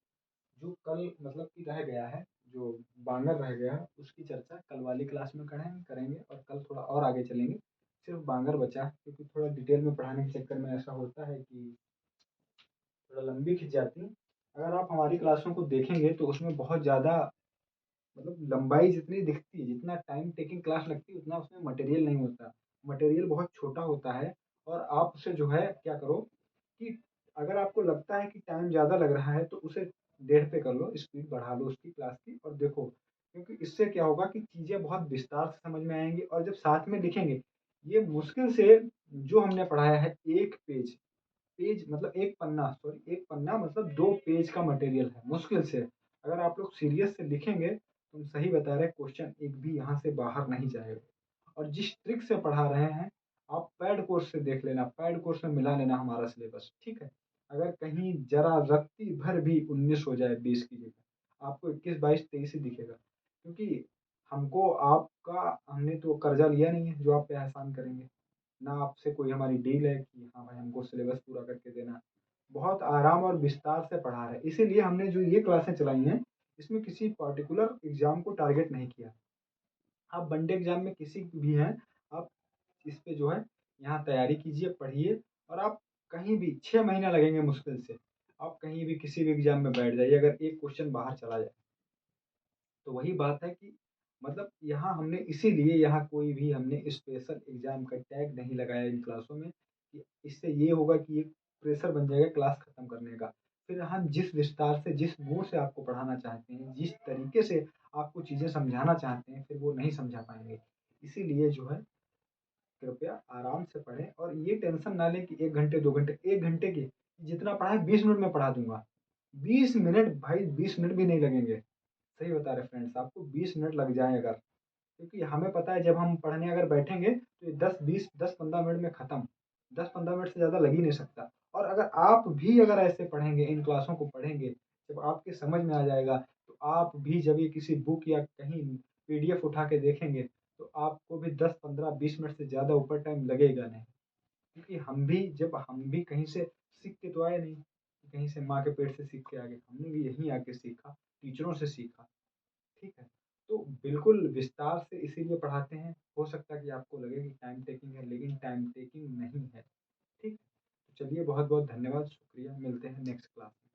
Speaker 1: जो कल मतलब कि रह गया है, जो बांगर रह गया है, उसकी चर्चा कल वाली क्लास में करेंगे और कल थोड़ा और आगे चलेंगे। सिर्फ बांगर बचा है क्योंकि थोड़ा डिटेल में पढ़ाने के चक्कर में ऐसा होता है कि थोड़ा लंबी खिंच जाती है। अगर आप हमारी क्लासों को देखेंगे तो उसमें बहुत ज़्यादा मतलब लंबाई जितनी दिखती है, जितना टाइम टेकिंग क्लास लगती है, उतना उसमें मटेरियल नहीं होता। मटेरियल बहुत छोटा होता है और आप उसे जो है क्या करो कि अगर आपको लगता है कि टाइम ज़्यादा लग रहा है तो उसे 1.5 पे कर लो, स्पीड बढ़ा लो उसकी क्लास की और देखो, क्योंकि इससे क्या होगा कि चीज़ें बहुत विस्तार से समझ में आएंगी और जब साथ में लिखेंगे, ये मुश्किल से जो हमने पढ़ाया है एक पेज, पेज मतलब एक पन्ना, सॉरी एक पन्ना मतलब 2 पेज का मटेरियल है मुश्किल से। अगर आप लोग सीरियस से लिखेंगे, तुम सही बता रहे, क्वेश्चन एक भी यहाँ से बाहर नहीं जाएगा। और जिस ट्रिक से पढ़ा रहे हैं, आप पैड कोर्स से देख लेना, पैड कोर्स में मिला लेना हमारा सिलेबस, ठीक है। अगर कहीं जरा रत्ती भर भी 19 हो जाए 20 की जगह, आपको 21 22 23 ही दिखेगा, क्योंकि हमको आपका हमने तो कर्जा लिया नहीं है जो आप पे एहसान करेंगे, ना आपसे कोई हमारी डील है कि हाँ भाई हमको सिलेबस पूरा करके देना। बहुत आराम और विस्तार से पढ़ा रहे हैं, इसीलिए हमने जो ये क्लासें चलाई हैं, इसमें किसी पर्टिकुलर एग्जाम को टारगेट नहीं किया। आप वनडे एग्जाम में किसी भी हैं, आप इस पे जो है यहाँ तैयारी कीजिए, पढ़िए, और आप कहीं भी 6 महीना लगेंगे मुश्किल से, आप कहीं भी किसी भी एग्जाम में बैठ जाइए अगर एक क्वेश्चन बाहर चला जाए। तो वही बात है कि मतलब यहाँ हमने इसीलिए यहाँ कोई भी हमने स्पेशल एग्जाम का टैग नहीं लगाया इन क्लासों में, कि इससे ये होगा कि एक प्रेशर बन जाएगा क्लास खत्म करने का। फिर हम जिस विस्तार से, जिस मूड से आपको पढ़ाना चाहते हैं, जिस तरीके से आपको चीज़ें समझाना चाहते हैं, फिर वो नहीं समझा पाएंगे। इसीलिए जो है कृपया आराम से पढ़ें और ये टेंशन ना लें कि 1 घंटे 2 घंटे, 1 घंटे की जितना पढ़ा है 20 मिनट में पढ़ा दूंगा। 20 मिनट भाई, 20 मिनट भी नहीं लगेंगे। सही बता रहे फ्रेंड्स, आपको 20 मिनट लग जाए अगर, क्योंकि हमें पता है जब हम पढ़ने अगर बैठेंगे तो ये 10 20 10 15 मिनट में खत्म, 10 15 मिनट से ज़्यादा लग ही नहीं सकता। और अगर आप भी अगर ऐसे पढ़ेंगे, इन क्लासों को पढ़ेंगे, जब आपके समझ में आ जाएगा, तो आप भी जब ये किसी बुक या कहीं पीडीएफ उठा के देखेंगे, तो आपको भी 10 15 20 मिनट से ज़्यादा ऊपर टाइम लगेगा नहीं। क्योंकि हम भी जब हम भी कहीं से सीख के तो आए नहीं, कहीं से माँ के पेट से सीख के आ गए, हमने भी यहीं आके सीखा, टीचरों से सीखा, ठीक है। तो बिल्कुल विस्तार से इसीलिए पढ़ाते हैं। हो सकता है कि आपको लगे कि टाइम टेकिंग है, लेकिन टाइम टेकिंग नहीं है, ठीक। तो चलिए, बहुत बहुत धन्यवाद, शुक्रिया, मिलते हैं नेक्स्ट क्लास में।